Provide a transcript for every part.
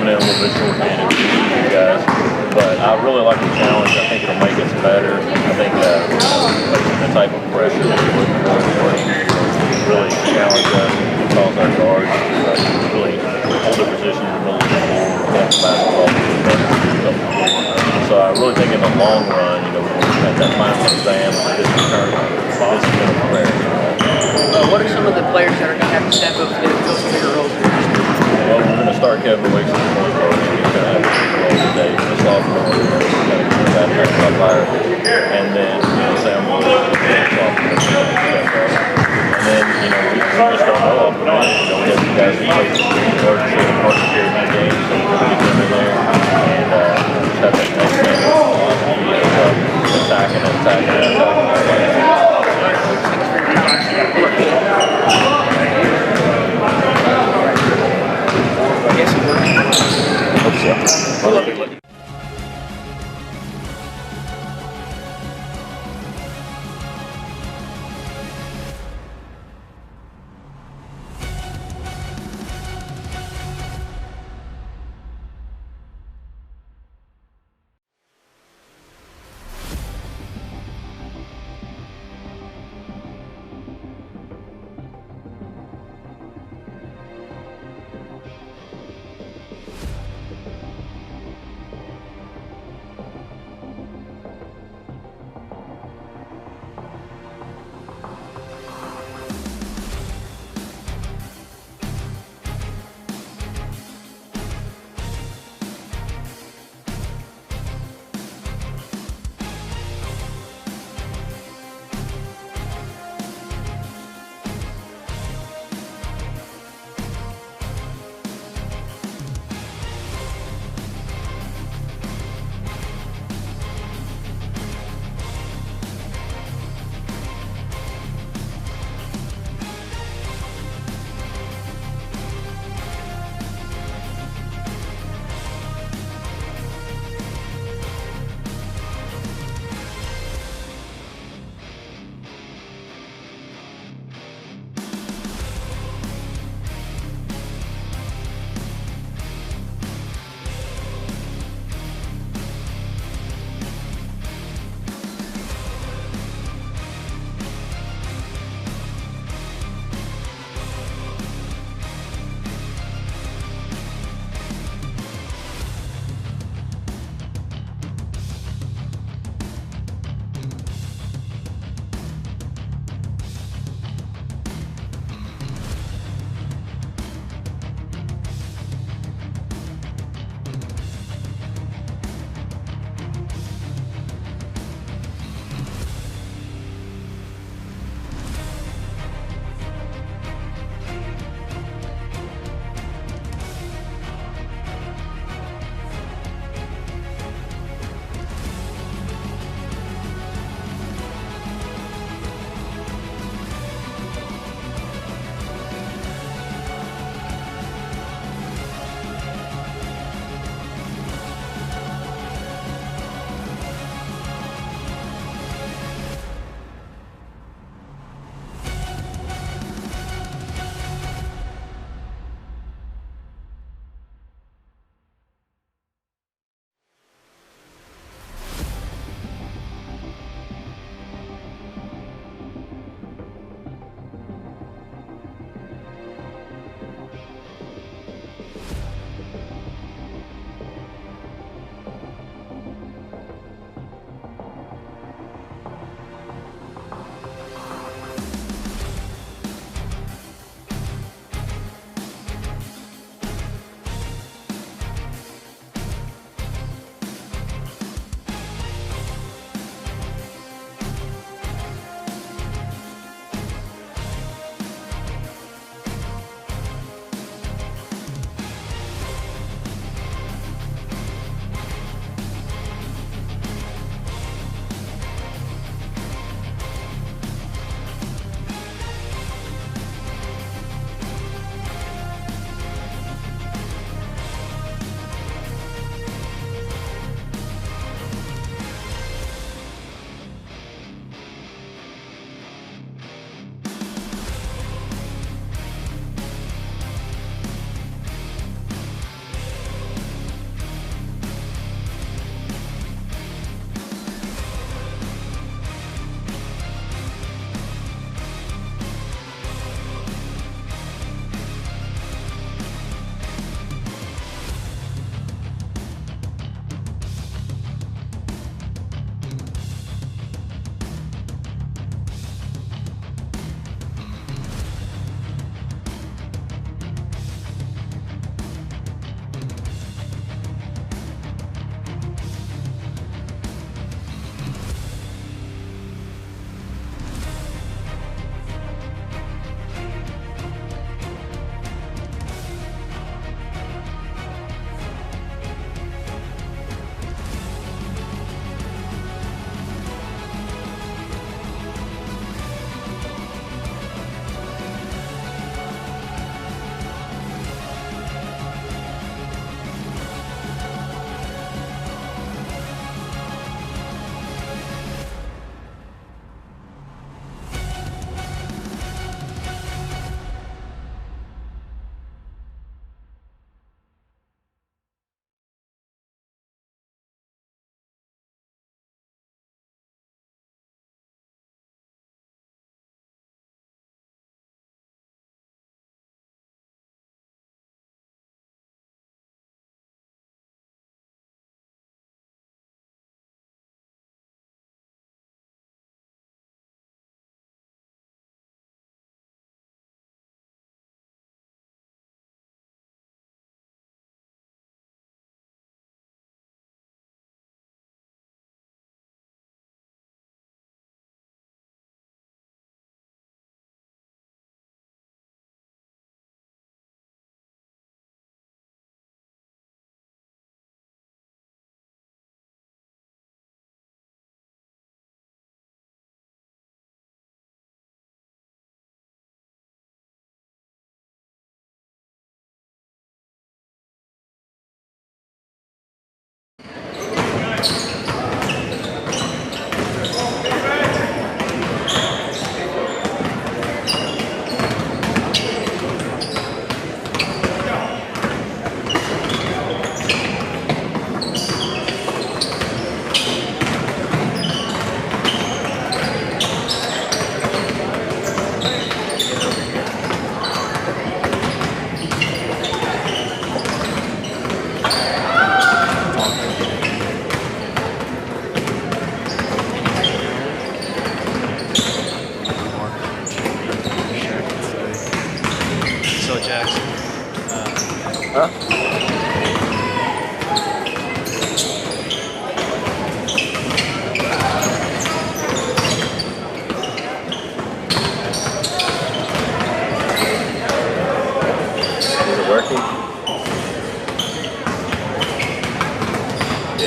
in a little bit short-handed with you guys. But I really like the challenge. I think it'll make us better. I think the type of pressure that we're looking for really challenge us, cause our guards to really hold their position in the middle of the floor, catch basketball. So I really think in the long run, you know, at that final exam, this return, this is going to prepare. What are some of the players that are going to have to step up to fill some bigger roles? Well, we're going to start Kevin Weeks as the point guard. He's going to have a big role today. The sophomore, we're going to have that top fire. And then, you know, Sam Lloyd, the sophomore, and then, you know, we just don't know off the bench. You know, we have guys who play the screen guard, so the part of the game, so we're going to get them in there and just have that next man philosophy of attacking. Yes, it works. Hope so.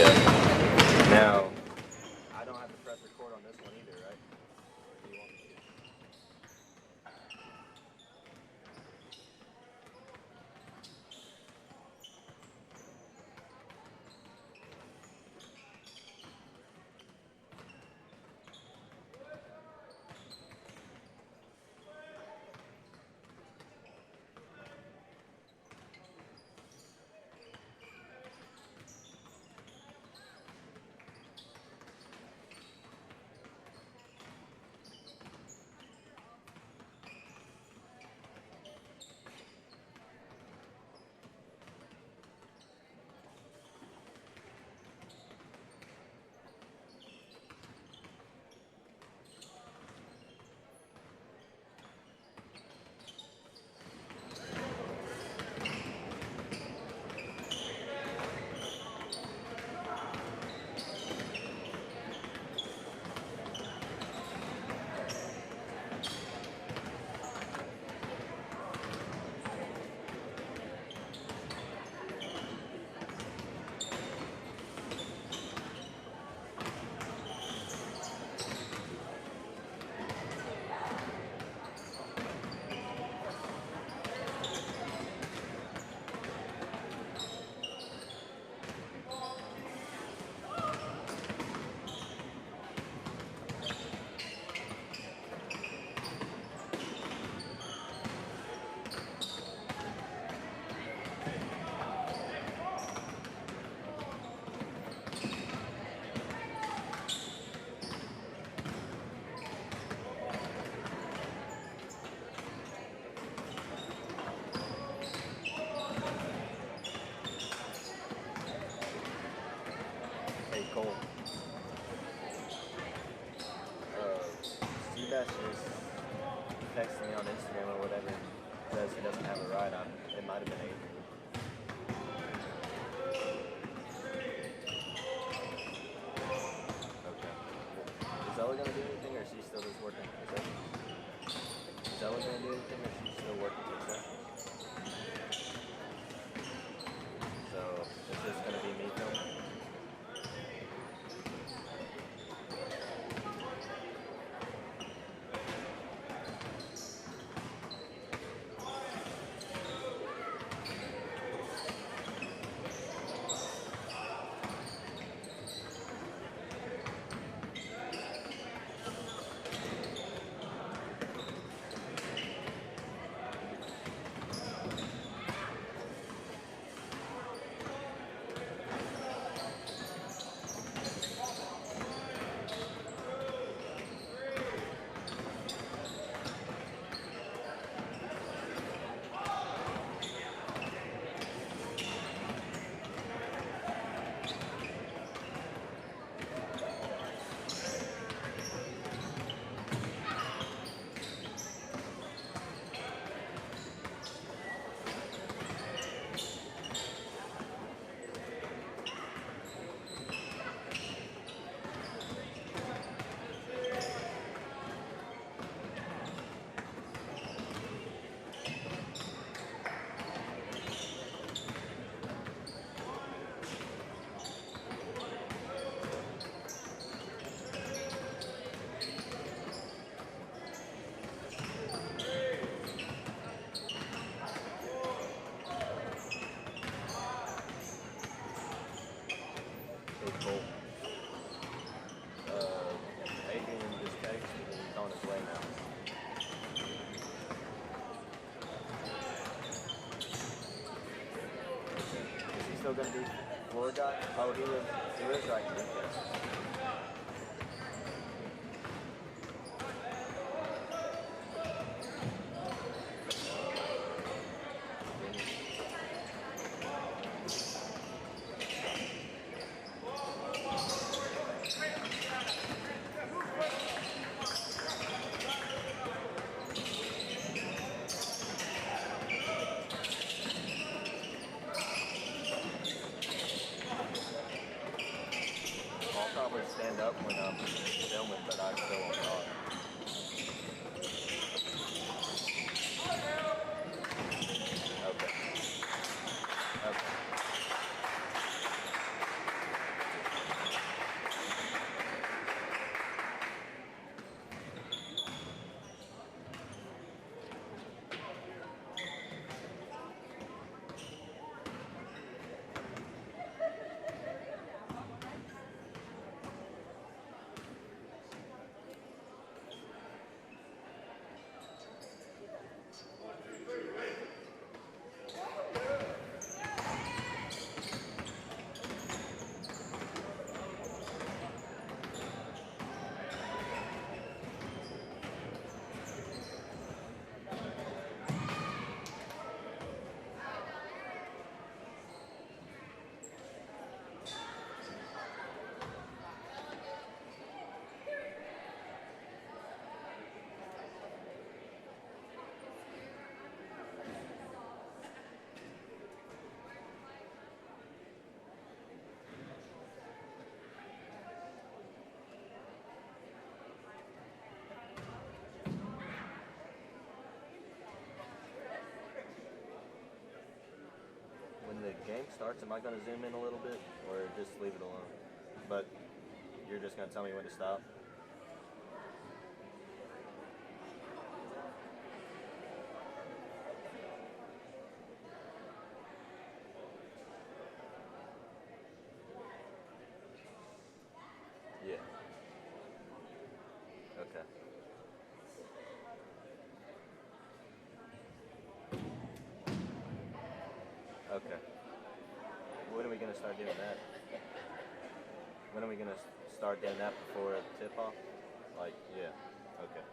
Yeah. Now, I don't have to press record on this one either, right? Or do you want me to? Hey, Cole. Seabass just texted me on Instagram or whatever. Says he doesn't have a ride on. It might have been Adrian. Okay. Is Ella gonna do anything, or is she still just working concessions? Is Ella gonna do anything, or is she still working concessions? So it's just gonna be me filming. Cool. Adrian just texted me and he's on his way now. Is he still gonna be floor guy? Oh, he lives right here. I'll probably stand up when I'm filming, but I still won't talk. Okay. Okay. starts, am I going to zoom in a little bit or just leave it alone? But you're just going to tell me when to stop? Yeah. Okay. Okay. When are we going to start doing that? When are we going to start doing that before tip-off? Like, yeah. Okay.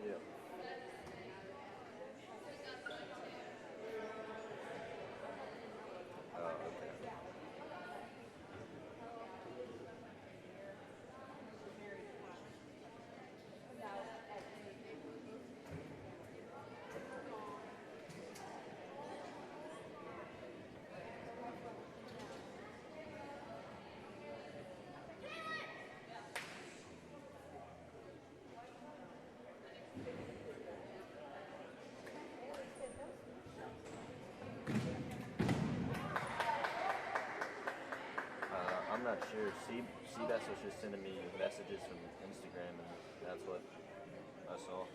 Yeah. Oh, okay. I'm not sure. Seabass was just sending me messages from Instagram, and that's what I saw.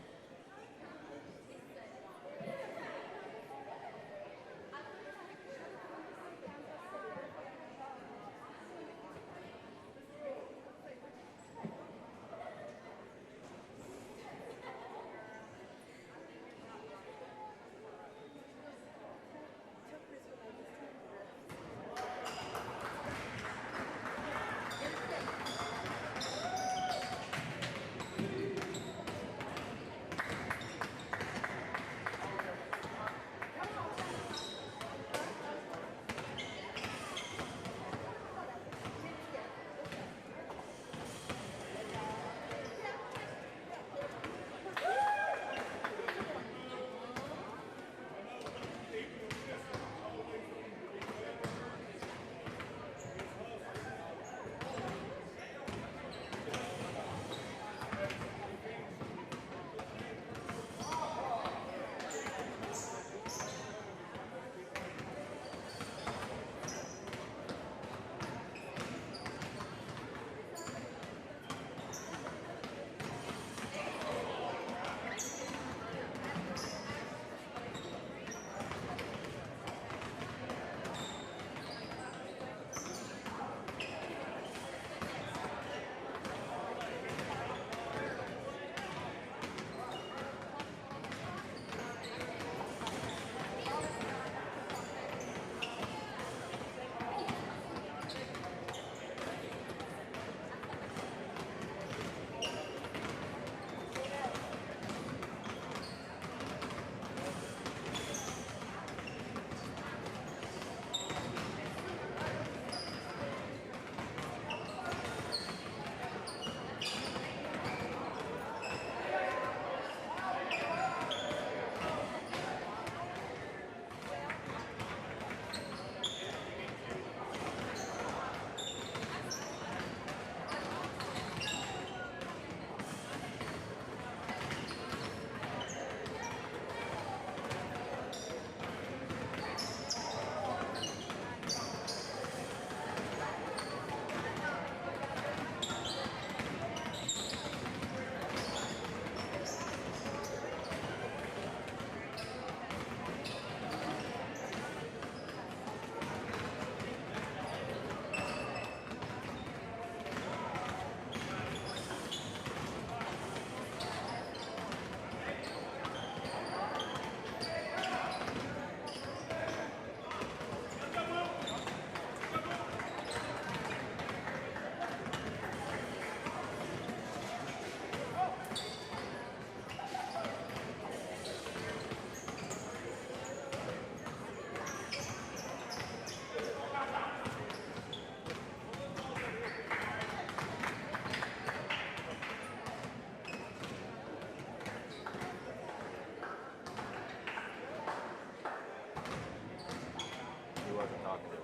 wasn't talkative.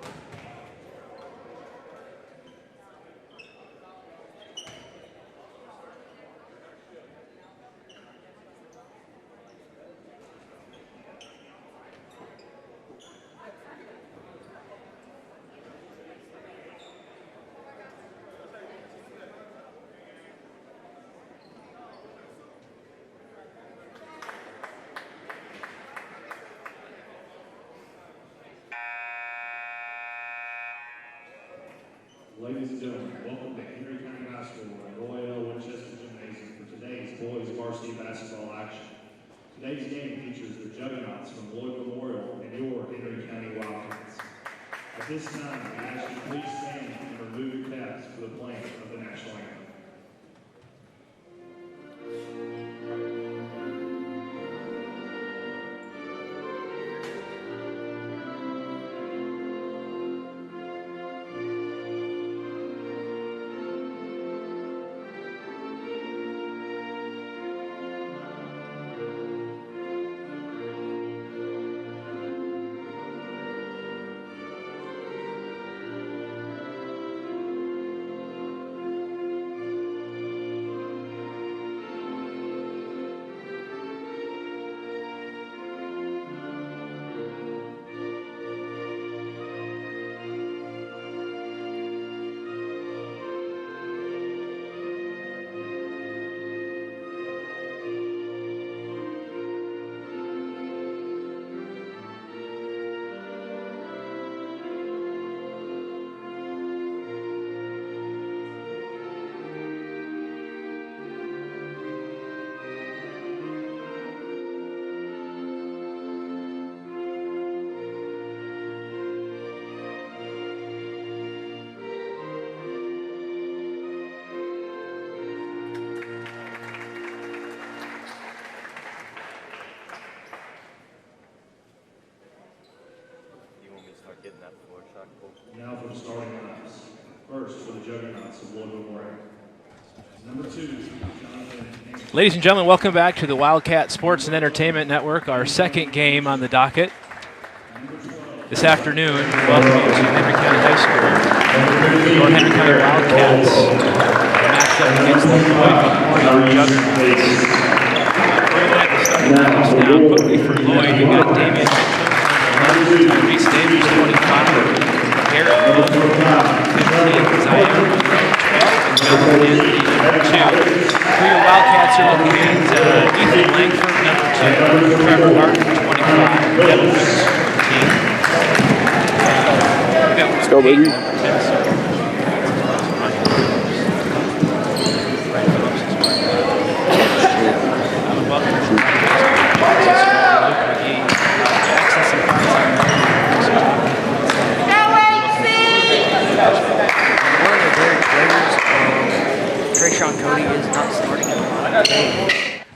Ladies and gentlemen, welcome to Henry County High School at Roy L. Winchester Gymnasium for today's boys varsity basketball action. Today's game features the Juggernauts from Lloyd Memorial and your Henry County Wildcats. At this time, we ask you please stand and remove your caps for the playing of the national anthem. Getting that floor shot goal. Now for the starting lineups. First, for the Juggernauts of Lloyd Memorial. Number 2, Jonathan Hammond. Ladies and gentlemen, welcome back to the Wildcat Sports and Entertainment Network, our second game on the docket. This afternoon, welcome you to Henry County High School. Your Henry County Wildcats matched up against the Lloyd Memorial Juggernauts. Now, quickly for Lloyd, you got Damian Reese Davis, 25, Garrett Wolf, 15, Zion, 12, and Jonathan Anthony, number 2. For your Wildcats, you're looking at Ethan Langford, number 2, Trevor Martin, 25, Devin Wicks, 14. Let's go, baby.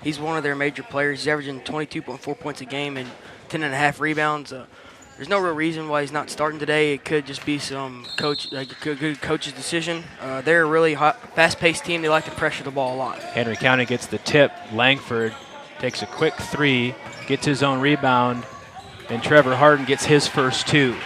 He's one of their major players. He's averaging 22.4 points a game and 10.5 rebounds. There's no real reason why he's not starting today. It could just be some good coach's decision. They're a really fast-paced team. They like to pressure the ball a lot. Henry County gets the tip. Langford takes a quick 3, gets his own rebound, and Trevor Harden gets his first 2.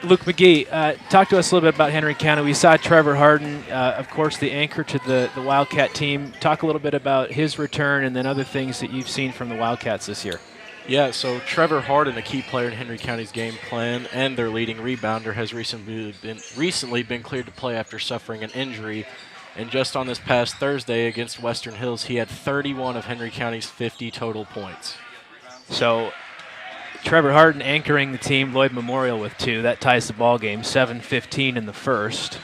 Luke McGee, talk to us a little bit about Henry County. We saw Trevor Harden, of course, the anchor to the Wildcat team. Talk a little bit about his return and then other things that you've seen from the Wildcats this year. Yeah, so Trevor Harden, a key player in Henry County's game plan and their leading rebounder, has recently been cleared to play after suffering an injury. And just on this past Thursday against Western Hills, he had 31 of Henry County's 50 total points. So Trevor Harden anchoring the team, Lloyd Memorial with 2. That ties the ball game, 7-15 in the first.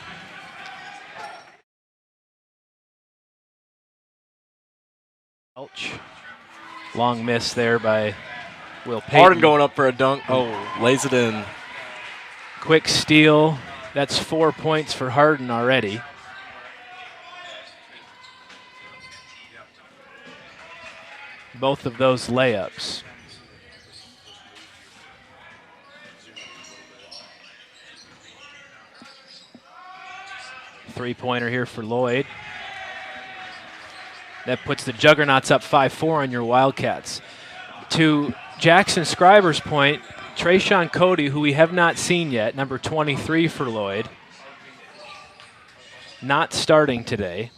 Long miss there by Will Payton. Harden going up for a dunk. Oh, lays it in. Quick steal. That's 4 points for Harden already. Both of those layups. Three-pointer here for Lloyd. That puts the Juggernauts up 5-4 on your Wildcats. To Jackson Scriber's point, Trayshawn Cody, who we have not seen yet, number 23 for Lloyd, not starting today,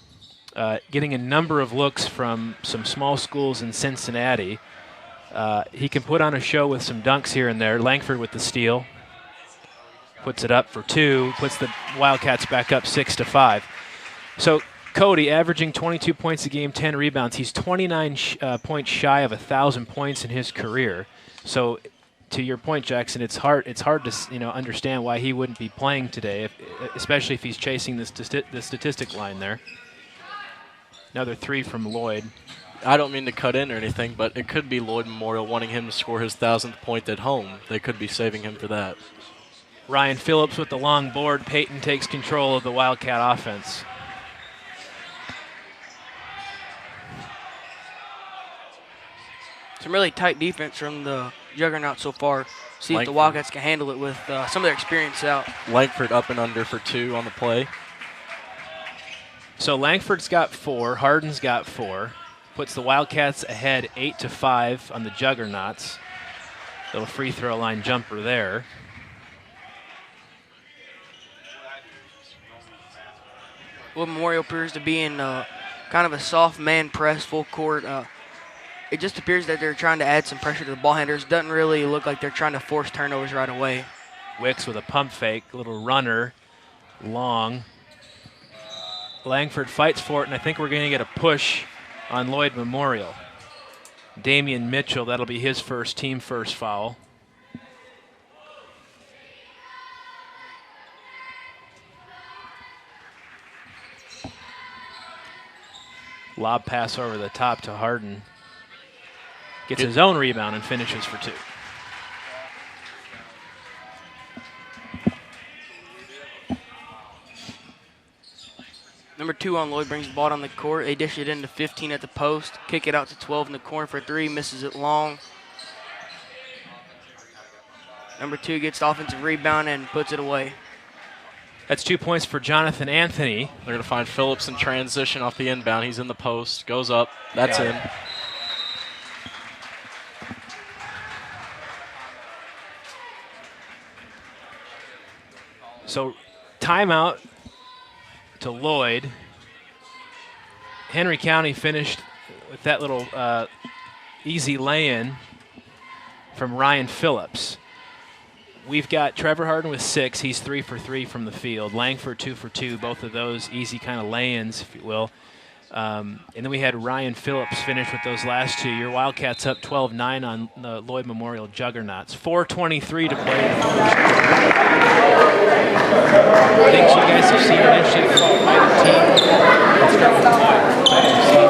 getting a number of looks from some small schools in Cincinnati. He can put on a show with some dunks here and there. Langford with the steal. Puts it up for 2, puts the Wildcats back up 6-5. So Cody averaging 22 points a game, 10 rebounds. He's 29 points shy of 1,000 points in his career. So to your point, Jackson, it's hard to understand why he wouldn't be playing today, especially if he's chasing the statistic line there. Another 3 from Lloyd. I don't mean to cut in or anything, but it could be Lloyd Memorial wanting him to score his 1,000th point at home. They could be saving him for that. Ryan Phillips with the long board. Peyton takes control of the Wildcat offense. Some really tight defense from the Juggernaut so far. See if the Langford. Wildcats can handle it with some of their experience out. Langford up and under for 2 on the play. So Langford's got 4, Hardin's got 4. Puts the Wildcats ahead 8-5 on the Juggernauts. Little free throw line jumper there. Well, Memorial appears to be in kind of a soft man press, full court. It just appears that they're trying to add some pressure to the ball handlers. Doesn't really look like they're trying to force turnovers right away. Wicks with a pump fake, little runner, long. Langford fights for it, and I think we're going to get a push on Lloyd Memorial. Damian Mitchell, that'll be his team first foul. Lob pass over the top to Hardin. Gets his own rebound and finishes for 2. Number 2 on Lloyd brings the ball down the court. They dish it into 15 at the post. Kick it out to 12 in the corner for 3. Misses it long. Number 2 gets the offensive rebound and puts it away. That's 2 points for Jonathan Anthony. They're going to find Phillips in transition off the inbound. He's in the post. Goes up. That's in. So timeout to Lloyd. Henry County finished with that little easy lay-in from Ryan Phillips. We've got Trevor Hardin with 6. He's 3 for 3 from the field. Langford 2 for 2. Both of those easy kind of lay-ins, if you will. And then we had Ryan Phillips finish with those last 2. Your Wildcats up 12-9 on the Lloyd Memorial Juggernauts. 4:23 to play. Things you guys have seen initially from either team. Let's start with Lloyd. You've seen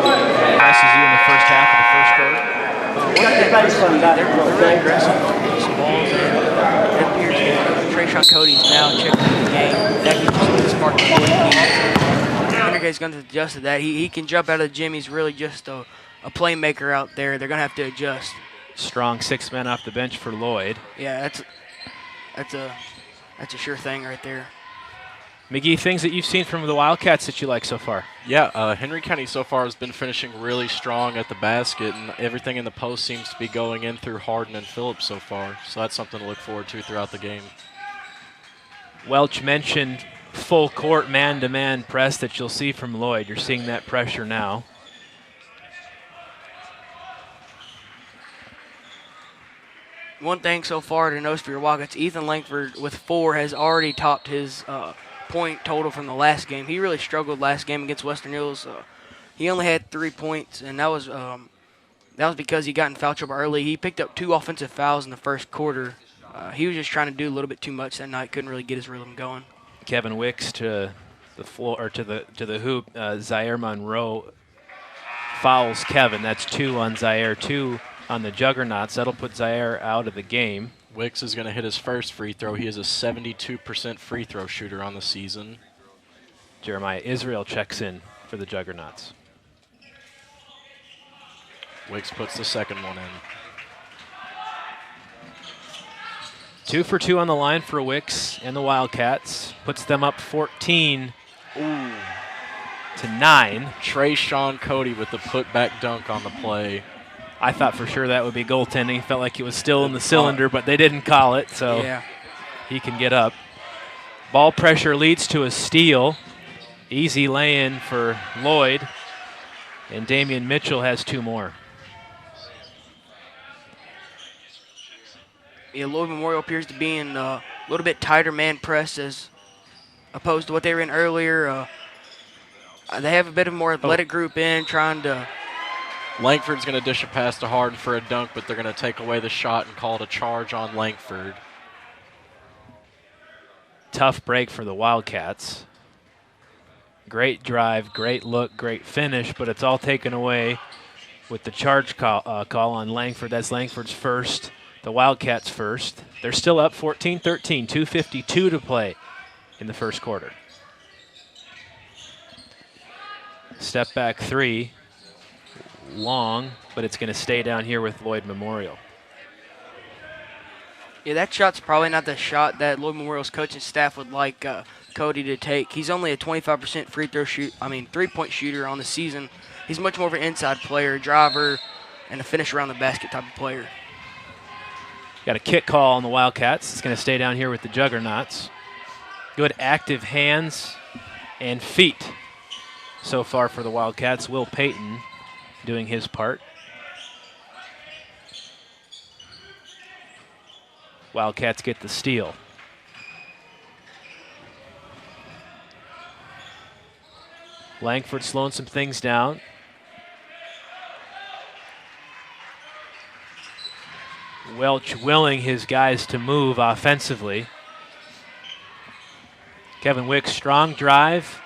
passes you in the first half of the first quarter. They're really aggressive on some balls, and it appears that Trayshawn Cody's now checking the game. That can just spark the Lloyd. Henry's going to adjust to that. He can jump out of the gym. He's really just a playmaker out there. They're going to have to adjust. Strong 6 men off the bench for Lloyd. Yeah, that's a sure thing right there. McGee, things that you've seen from the Wildcats that you like so far? Yeah, Henry County so far has been finishing really strong at the basket, and everything in the post seems to be going in through Hardin and Phillips so far. So that's something to look forward to throughout the game. Welch mentioned full court man-to-man press that you'll see from Lloyd. You're seeing that pressure now. One thing so far to notice for your Wildcats, Ethan Langford with 4 has already topped his point total from the last game. He really struggled last game against Western Hills. He only had 3 points, and that was because he got in foul trouble early. He picked up 2 offensive fouls in the first quarter. He was just trying to do a little bit too much that night. Couldn't really get his rhythm going. Kevin Wicks to the floor or to the hoop. Zaire Monroe fouls Kevin. That's 2 on Zaire, 2 on the Juggernauts. That'll put Zaire out of the game. Wicks is going to hit his first free throw. He is a 72% free throw shooter on the season. Jeremiah Israel checks in for the Juggernauts. Wicks puts the second one in. 2 for 2 on the line for Wicks and the Wildcats. Puts them up 14 to 9. Trayshawn Cody with the putback dunk on the play. I thought for sure that would be goaltending. Felt like it was still in the cylinder, but they didn't call it, so Yeah. he can get up. Ball pressure leads to a steal. Easy lay-in for Lloyd, and Damian Mitchell has 2 more. Yeah, Lloyd Memorial appears to be in a little bit tighter man press as opposed to what they were in earlier. They have a bit of a more athletic group in, trying to. Langford's going to dish a pass to Harden for a dunk, but they're going to take away the shot and call it a charge on Langford. Tough break for the Wildcats. Great drive, great look, great finish, but it's all taken away with the charge call on Langford. That's Langford's first, the Wildcats' first. They're still up 14-13, 2:52 to play in the first quarter. Step back 3, long, but it's going to stay down here with Lloyd Memorial. Yeah, that shot's probably not the shot that Lloyd Memorial's coaching staff would like Cody to take. He's only a 25% three-point shooter on the season. He's much more of an inside player, driver, and a finish around the basket type of player. Got a kick call on the Wildcats. It's going to stay down here with the Juggernauts. Good active hands and feet so far for the Wildcats. Will Payton doing his part. Wildcats get the steal. Langford slowing some things down. Welch willing his guys to move offensively. Kevin Wicks, strong drive.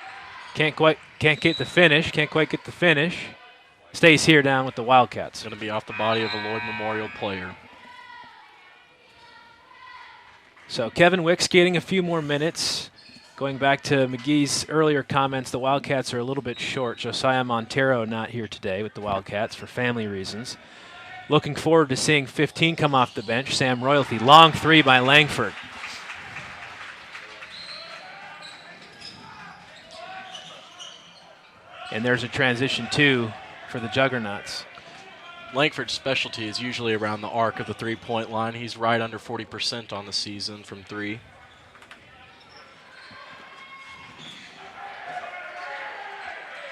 Can't quite get the finish. Stays here down with the Wildcats. Going to be off the body of a Lloyd Memorial player. So Kevin Wicks getting a few more minutes. Going back to McGee's earlier comments, the Wildcats are a little bit short. Josiah Montero not here today with the Wildcats for family reasons. Looking forward to seeing 15 come off the bench. Sam Royalty, long 3 by Langford. And there's a transition 2 for the Juggernauts. Langford's specialty is usually around the arc of the three-point line. He's right under 40% on the season from 3.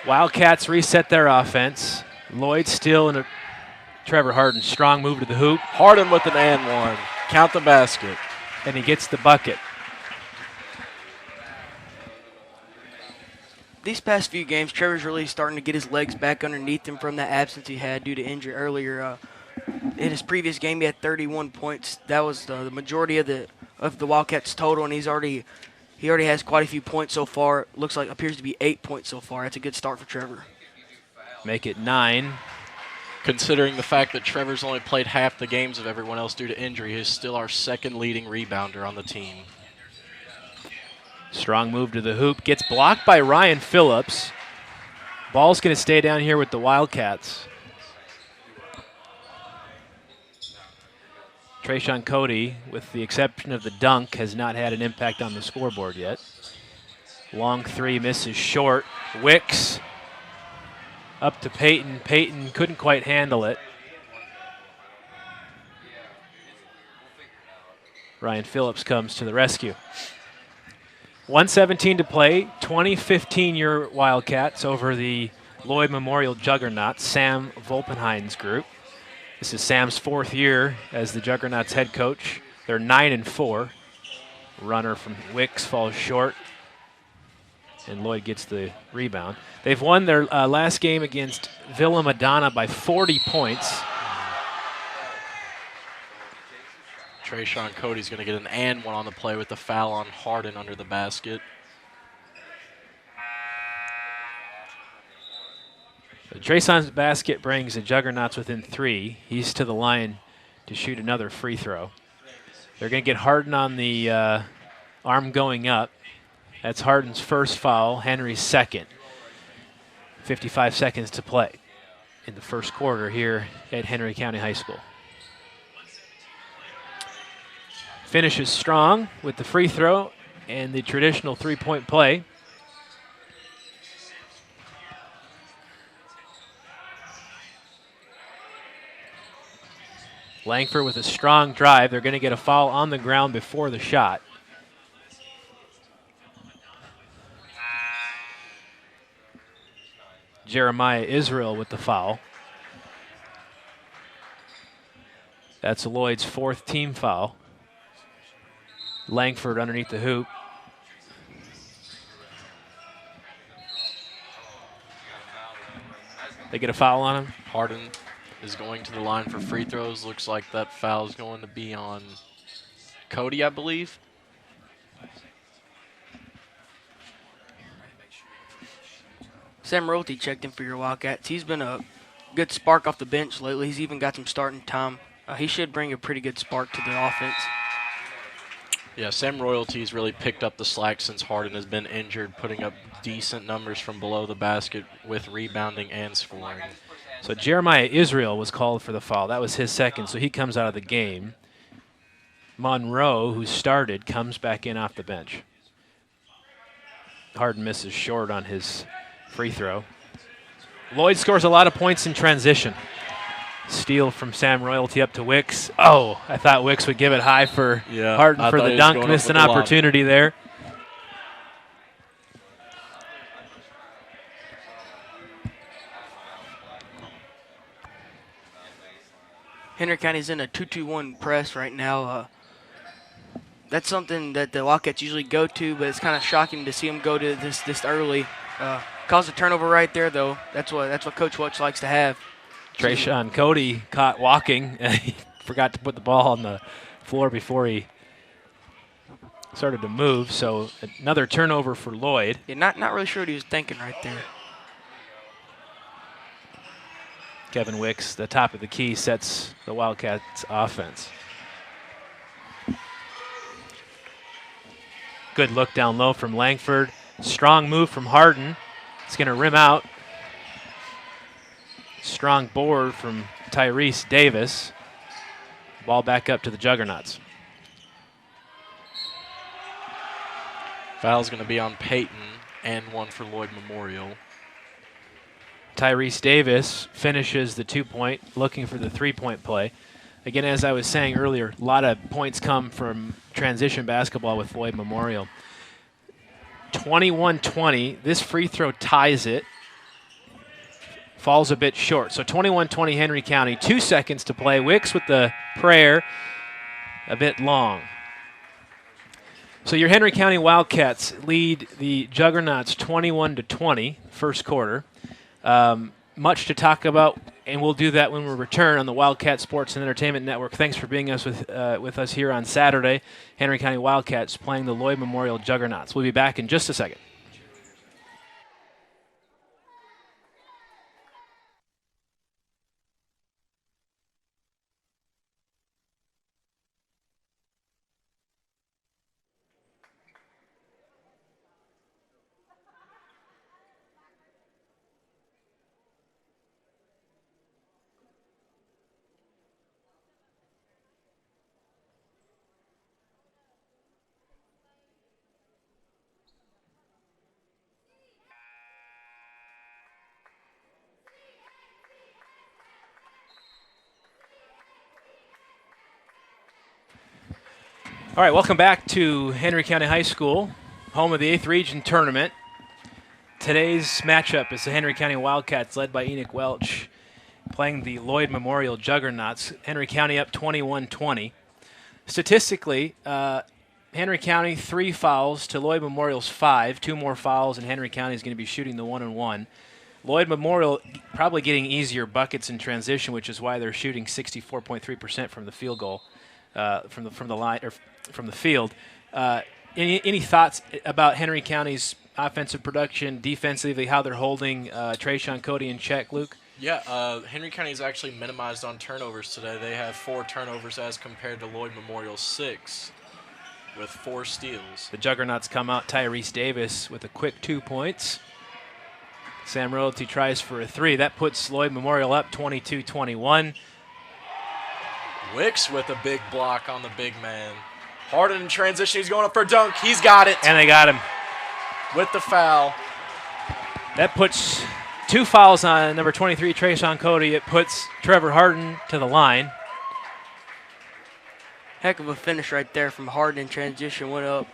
Wildcats reset their offense. Lloyd still in a Trevor Harden, strong move to the hoop. Harden with an and one. Count the basket. And he gets the bucket. These past few games, Trevor's really starting to get his legs back underneath him from that absence he had due to injury earlier. In his previous game, he had 31 points. That was the majority of the Wildcats total, and he already has quite a few points so far. Appears to be 8 points so far. That's a good start for Trevor. Make it 9. Considering the fact that Trevor's only played half the games of everyone else due to injury, he's still our second leading rebounder on the team. Strong move to the hoop. Gets blocked by Ryan Phillips. Ball's going to stay down here with the Wildcats. Trayshawn Cody, with the exception of the dunk, has not had an impact on the scoreboard yet. Long 3 misses short. Wicks up to Payton. Payton couldn't quite handle it. Ryan Phillips comes to the rescue. 1:17 to play. 2015 your Wildcats over the Lloyd Memorial Juggernauts, Sam Volpenhein's group. This is Sam's 4th year as the Juggernauts head coach. They're 9-4. Runner from Wicks falls short, and Lloyd gets the rebound. They've won their last game against Villa Madonna by 40 points. Trayshawn Cody's going to get an and one on the play with the foul on Harden under the basket. Trayson's basket brings the Juggernauts within 3. He's to the line to shoot another free throw. They're going to get Harden on the arm going up. That's Harden's first foul, Henry's second. 55 seconds to play in the first quarter here at Henry County High School. Finishes strong with the free throw and the traditional three-point play. Langford with a strong drive. They're going to get a foul on the ground before the shot. Jeremiah Israel with the foul. That's Lloyd's 4th team foul. Langford underneath the hoop. They get a foul on him. Harden is going to the line for free throws. Looks like that foul is going to be on Cody, I believe. Sam Royalty checked in for your Wildcats. He's been a good spark off the bench lately. He's even got some starting time. He should bring a pretty good spark to the offense. Yeah, Sam Royalty's really picked up the slack since Harden has been injured, putting up decent numbers from below the basket with rebounding and scoring. So Jeremiah Israel was called for the foul. That was his 2nd, so he comes out of the game. Monroe, who started, comes back in off the bench. Harden misses short on his free throw. Lloyd scores a lot of points in transition. Steal from Sam Royalty up to Wicks. Oh, I thought Wicks would give it high for Harden for the dunk. Missed an opportunity there. Henry County's in a 2-2-1 press right now. That's something that the Wildcats usually go to, but it's kind of shocking to see them go to this early. Caused a turnover right there, though. That's what Coach Welch likes to have. Trayshawn Cody caught walking. He forgot to put the ball on the floor before he started to move. So another turnover for Lloyd. Yeah, not really sure what he was thinking right there. Kevin Wicks, the top of the key, sets the Wildcats offense. Good look down low from Langford. Strong move from Harden. It's going to rim out. Strong board from Tyrese Davis. Ball back up to the Juggernauts. Foul's going to be on Peyton and one for Lloyd Memorial. Tyrese Davis finishes the 2-point, looking for the 3-point play. Again, as I was saying earlier, a lot of points come from transition basketball with Lloyd Memorial. 21-20. This free throw ties it. Falls a bit short. So 21-20 Henry County. 2 seconds to play. Wicks with the prayer. A bit long. So your Henry County Wildcats lead the Juggernauts 21-20, first quarter. Much to talk about, and we'll do that when we return on the Wildcat Sports and Entertainment Network. Thanks for being with us here on Saturday. Henry County Wildcats playing the Lloyd Memorial Juggernauts. We'll be back in just a second. All right, welcome back to Henry County High School, home of the 8th Region Tournament. Today's matchup is the Henry County Wildcats, led by Enoch Welch, playing the Lloyd Memorial Juggernauts. Henry County up 21-20. Statistically, Henry County 3 fouls to Lloyd Memorial's 5. 2 more fouls, and Henry County is going to be shooting the 1-and-1. Lloyd Memorial probably getting easier buckets in transition, which is why they're shooting 64.3% from the field goal, from the line or from the field. Any thoughts about Henry County's offensive production, defensively, how they're holding Trayshawn Cody in check, Luke? Yeah, Henry County's actually minimized on turnovers today. They have 4 turnovers as compared to Lloyd Memorial's 6, with 4 steals. The Juggernauts come out. Tyrese Davis with a quick 2 points. Sam Royalty tries for a 3. That puts Lloyd Memorial up 22-21. Wicks with a big block on the big man. Harden in transition. He's going up for a dunk. He's got it. And they got him. With the foul. That puts 2 fouls on number 23, Trayshawn Cody. It puts Trevor Harden to the line. Heck of a finish right there from Harden in transition. Went up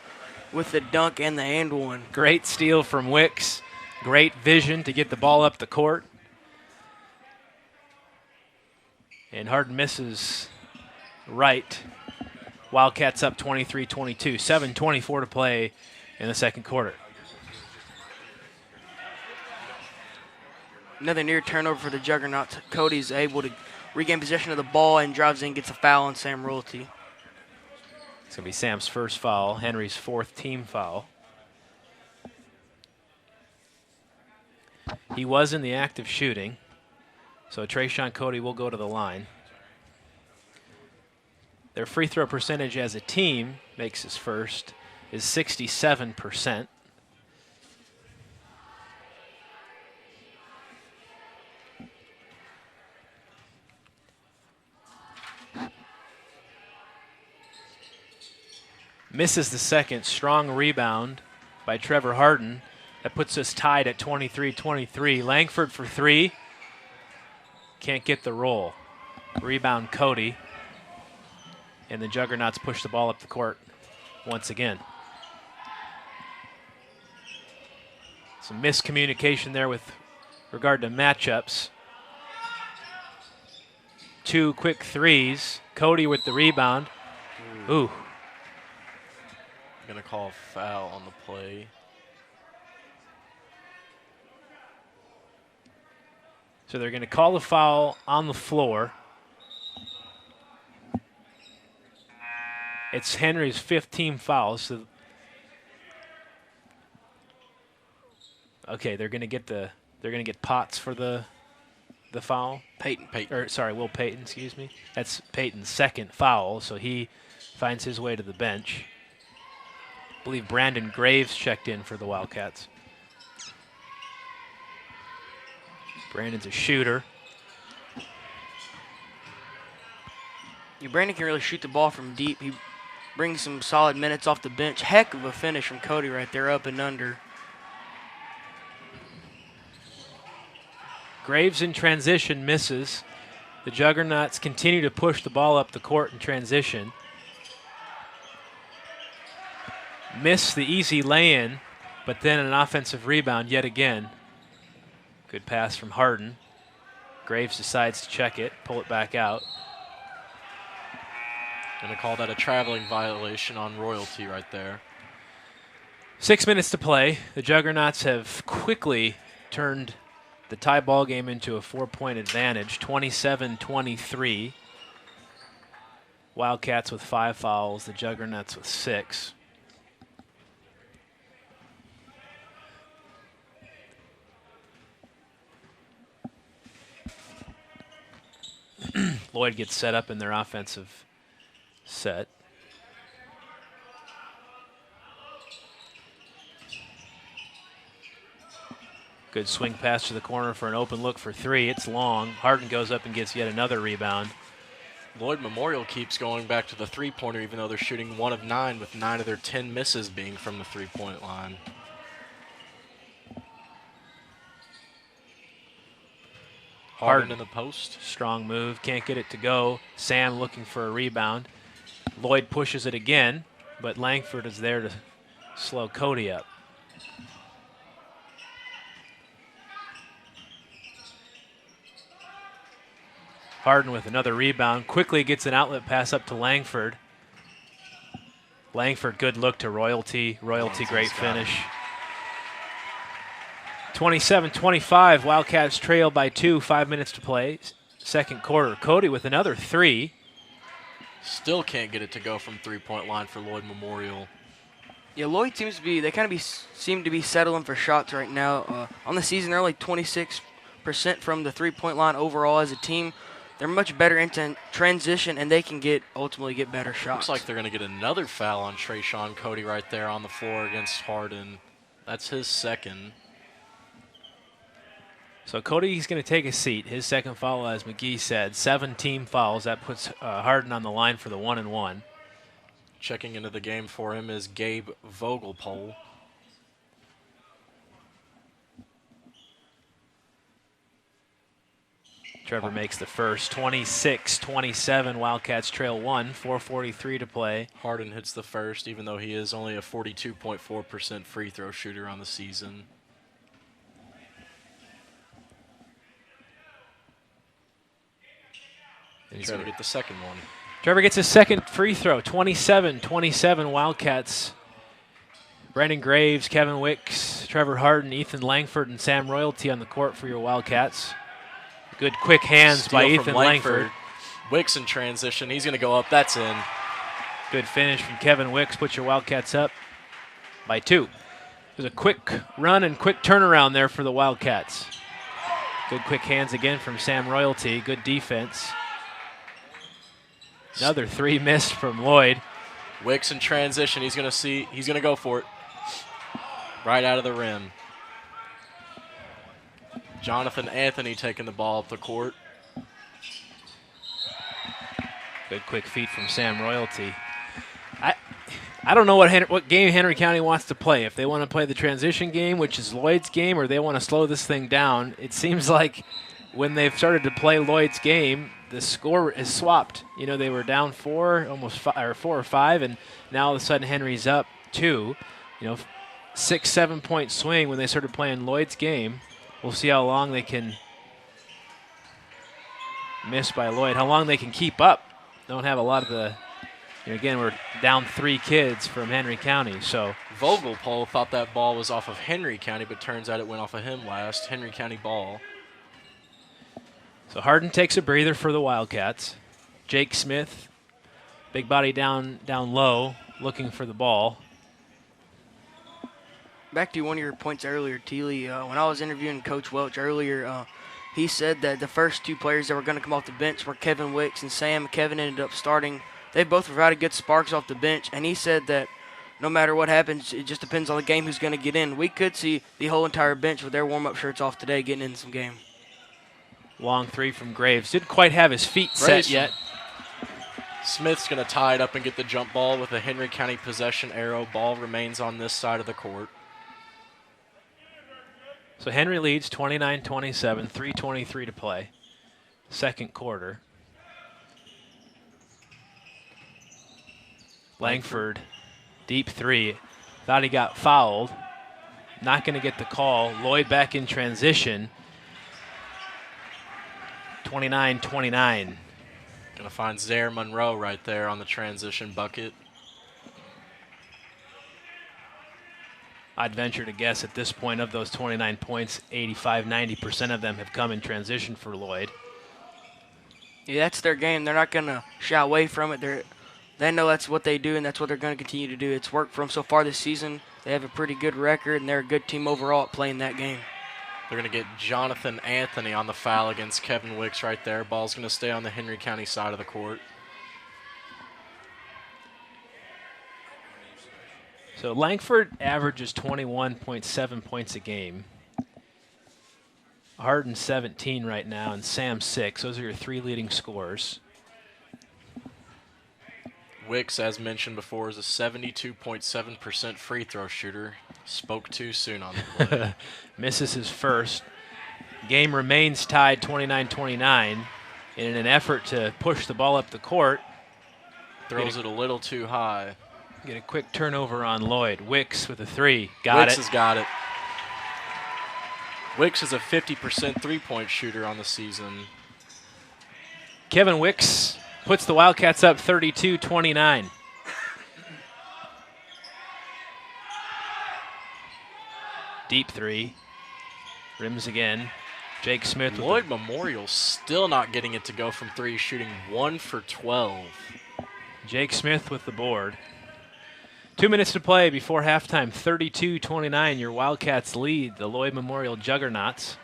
with the dunk and the and one. Great steal from Wicks. Great vision to get the ball up the court. And Harden misses right. Wildcats up 23-22. 7:24 to play in the second quarter. Another near turnover for the Juggernauts. Cody's able to regain possession of the ball and drives in, gets a foul on Sam Royalty. It's going to be Sam's first foul, Henry's fourth team foul. He was in the act of shooting, so Trayshawn Cody will go to the line. Their free throw percentage as a team, makes his first, is 67%. Misses the second. Strong rebound by Trevor Harden. That puts us tied at 23-23. Langford for three. Can't get the roll. Rebound Cody. And the Juggernauts push the ball up the court once again. Some miscommunication there with regard to matchups. Two quick threes. Cody with the rebound. Ooh. Going to call a foul on the play. So they're going to call the foul on the floor. It's Henry's 15th team foul. So okay, they're going to get Potts for the foul. Peyton. Or sorry, Will Payton, excuse me. That's Payton's second foul, so he finds his way to the bench. I believe Brandon Graves checked in for the Wildcats. Brandon's a shooter. Yeah, Brandon can really shoot the ball from deep. He brings some solid minutes off the bench. Heck of a finish from Cody right there, up and under. Graves in transition misses. The Juggernauts continue to push the ball up the court in transition. Miss the easy lay-in, but then an offensive rebound yet again. Good pass from Harden. Graves decides to check it, pull it back out. Going to call that a traveling violation on Royalty right there. 6 minutes to play. The Juggernauts have quickly turned the tie ball game into a 4-point advantage, 27-23. Wildcats with 5 fouls, the Juggernauts with 6. Lloyd gets set up in their offensive set. Good swing pass to the corner for an open look for three. It's long. Harden goes up and gets yet another rebound. Lloyd Memorial keeps going back to the three-pointer, even though they're shooting 1 of 9, with 9 of their 10 misses being from the three-point line. Harden in the post. Strong move. Can't get it to go. Sam looking for a rebound. Lloyd pushes it again, but Langford is there to slow Cody up. Harden with another rebound. Quickly gets an outlet pass up to Langford. Langford, good look to Royalty. Royalty, great finish. 27-25, Wildcats trail by 2, 5 minutes to play. Second quarter, Cody with another three. Still can't get it to go from three-point line for Lloyd Memorial. Yeah, Lloyd seems to be, seem to be settling for shots right now. On the season, they're only 26% from the three-point line overall as a team. They're much better into transition, and they can ultimately get better shots. Looks like they're going to get another foul on Trayshawn Cody right there on the floor against Harden. That's his second. So Cody's going to take a seat. His second foul, as McGee said, 7 team fouls. That puts Harden on the line for the 1-and-1. Checking into the game for him is Gabe Vogelpol. Trevor makes the first. 26-27, Wildcats trail 1, 4:43 to play. Harden hits the first, even though he is only a 42.4% free throw shooter on the season. And he's going to get the second one. Trevor gets his second free throw, 27-27 Wildcats. Brandon Graves, Kevin Wicks, Trevor Harden, Ethan Langford, and Sam Royalty on the court for your Wildcats. Good quick hands by Steal from Ethan Langford. Wicks in transition. He's going to go up. That's in. Good finish from Kevin Wicks. Put your Wildcats up by 2. There's a quick run and quick turnaround there for the Wildcats. Good quick hands again from Sam Royalty. Good defense. Another 3 missed from Lloyd. Wicks in transition. He's going to go for it. Right out of the rim. Jonathan Anthony taking the ball up the court. Good quick feet from Sam Royalty. I don't know what game Henry County wants to play. If they want to play the transition game, which is Lloyd's game, or they want to slow this thing down. It seems like when they've started to play Lloyd's game, the score is swapped. You know, they were down 4, almost 5, or 4 or 5, and now all of a sudden Henry's up 2. You know, 6-7 point swing when they started playing Lloyd's game. We'll see how long they can miss by Lloyd, how long they can keep up. Don't have a lot of the, you know, again, we're down 3 kids from Henry County, so. Vogelpohl thought that ball was off of Henry County, but turns out it went off of him last. Henry County ball. So Harden takes a breather for the Wildcats. Jake Smith, big body down low, looking for the ball. Back to one of your points earlier, Teely. When I was interviewing Coach Welch earlier, he said that the first 2 players that were going to come off the bench were Kevin Wicks and Sam. Kevin ended up starting. They both provided good sparks off the bench, and he said that no matter what happens, it just depends on the game who's going to get in. We could see the whole entire bench with their warm-up shirts off today getting in some game. Long 3 from Graves. Didn't quite have his feet set yet. Smith's going to tie it up and get the jump ball with a Henry County possession arrow. Ball remains on this side of the court. So Henry leads 29-27, 3:23 to play. Second quarter. Langford, deep 3. Thought he got fouled. Not going to get the call. Lloyd back in transition. 29-29. Going to find Zaire Monroe right there on the transition bucket. I'd venture to guess at this point of those 29 points, 85-90% of them have come in transition for Lloyd. Yeah, that's their game. They're not going to shy away from it. They know that's what they do, and that's what they're going to continue to do. It's worked for them so far this season. They have a pretty good record, and they're a good team overall at playing that game. They're going to get Jonathan Anthony on the foul against Kevin Wicks right there. Ball's going to stay on the Henry County side of the court. So Langford averages 21.7 points a game. Harden 17 right now, and Sam 6. Those are your 3 leading scorers. Wicks, as mentioned before, is a 72.7% free throw shooter. Spoke too soon on the play. Misses his first. Game remains tied 29-29. In an effort to push the ball up the court. Throws it a little too high. Get a quick turnover on Lloyd. Wicks with a 3. Got Wicks it. has got it. Wicks is a 50% three-point shooter on the season. Kevin Wicks puts the Wildcats up 32-29. Deep 3. Rims again. Jake Smith. Lloyd Memorial still not getting it to go from 3, shooting 1 for 12. Jake Smith with the board. 2 minutes to play before halftime. 32-29, your Wildcats lead the Lloyd Memorial Juggernauts.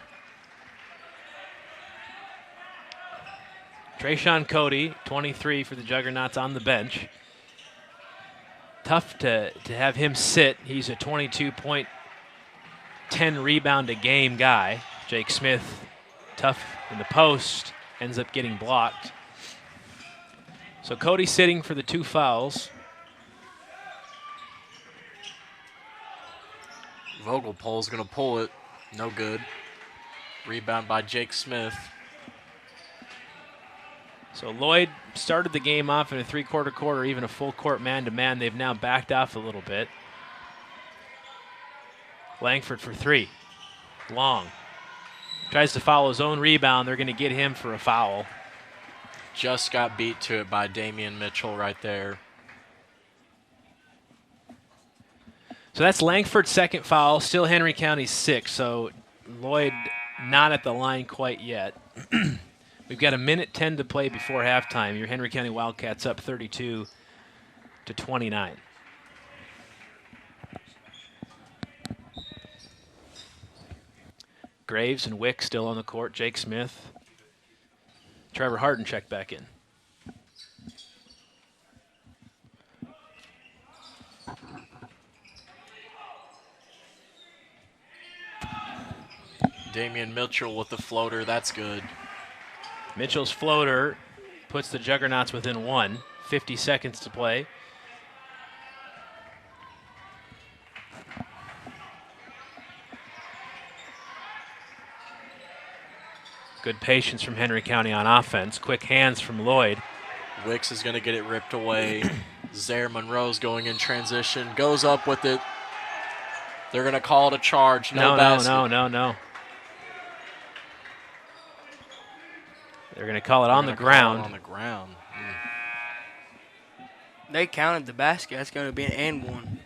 Trayshawn Cody, 23 for the Juggernauts on the bench. Tough to have him sit. He's a 22-point, 10 rebound a game guy. Jake Smith, tough in the post, ends up getting blocked. So Cody sitting for the 2 fouls. Vogelpohl's going to pull it. No good. Rebound by Jake Smith. So Lloyd started the game off in a three-quarter quarter, even a full court man-to-man. They've now backed off a little bit. Langford for three. Long. Tries to foul his own rebound. They're going to get him for a foul. Just got beat to it by Damian Mitchell right there. So that's Langford's second foul, still Henry County's sixth. So Lloyd not at the line quite yet. We've got 1:10 to play before halftime. Your Henry County Wildcats up 32-29. Graves and Wick still on the court. Jake Smith. Trevor Harden checked back in. Damian Mitchell with the floater. That's good. Mitchell's floater puts the Juggernauts within one. 50 seconds to play. Good patience from Henry County on offense. Quick hands from Lloyd. Wicks is going to get it ripped away. Zaire Monroe's going in transition. Goes up with it. They're going to call it a charge. No basket. No. They're going to call it on the ground. On the ground. They counted the basket. That's going to be an and one.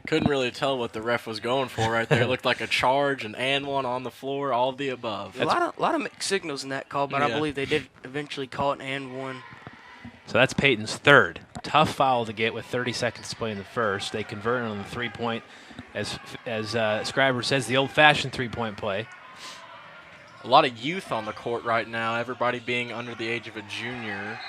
Couldn't really tell what the ref was going for right there. It looked like a charge, an and one on the floor, all of the above. A lot of mixed signals in that call, but Yeah. I believe they did eventually call it an and one. So that's Peyton's third. Tough foul to get with 30 seconds to play in the first. They converted on the three-point, as Scriber says, the old-fashioned three-point play. A lot of youth on the court right now, everybody being under the age of a junior.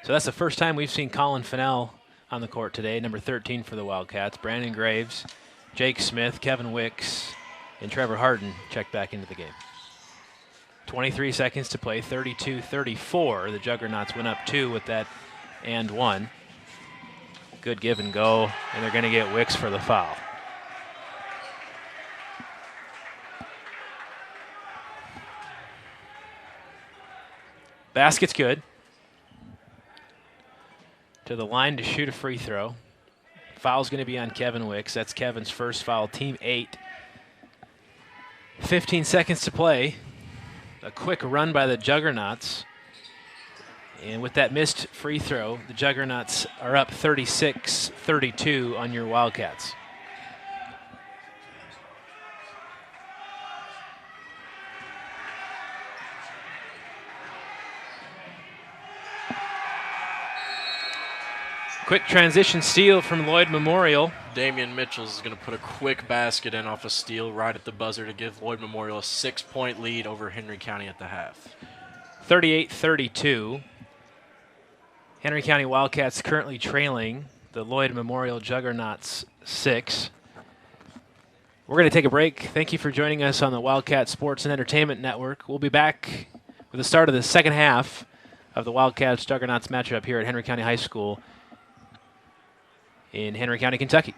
So that's the first time we've seen Colin Fennell on the court today, number 13 for the Wildcats. Brandon Graves, Jake Smith, Kevin Wicks, and Trevor Harden checked back into the game. 23 seconds to play, 32-34. The Juggernauts went up two with that and one. Good give and go, and they're going to get Wicks for the foul. Basket's good. To the line to shoot a free throw. Foul's going to be on Kevin Wicks. That's Kevin's first foul, team 8. 15 seconds to play. A quick run by the Juggernauts. And with that missed free throw, the Juggernauts are up 36-32 on your Wildcats. Quick transition steal from Lloyd Memorial. Damian Mitchell is going to put a quick basket in off a steal right at the buzzer to give Lloyd Memorial a 6-point lead over Henry County at the half. 38-32. Henry County Wildcats currently trailing the Lloyd Memorial Juggernauts 6. We're going to take a break. Thank you for joining us on the Wildcat Sports and Entertainment Network. We'll be back with the start of the second half of the Wildcats Juggernauts matchup here at Henry County High School in Henry County, Kentucky.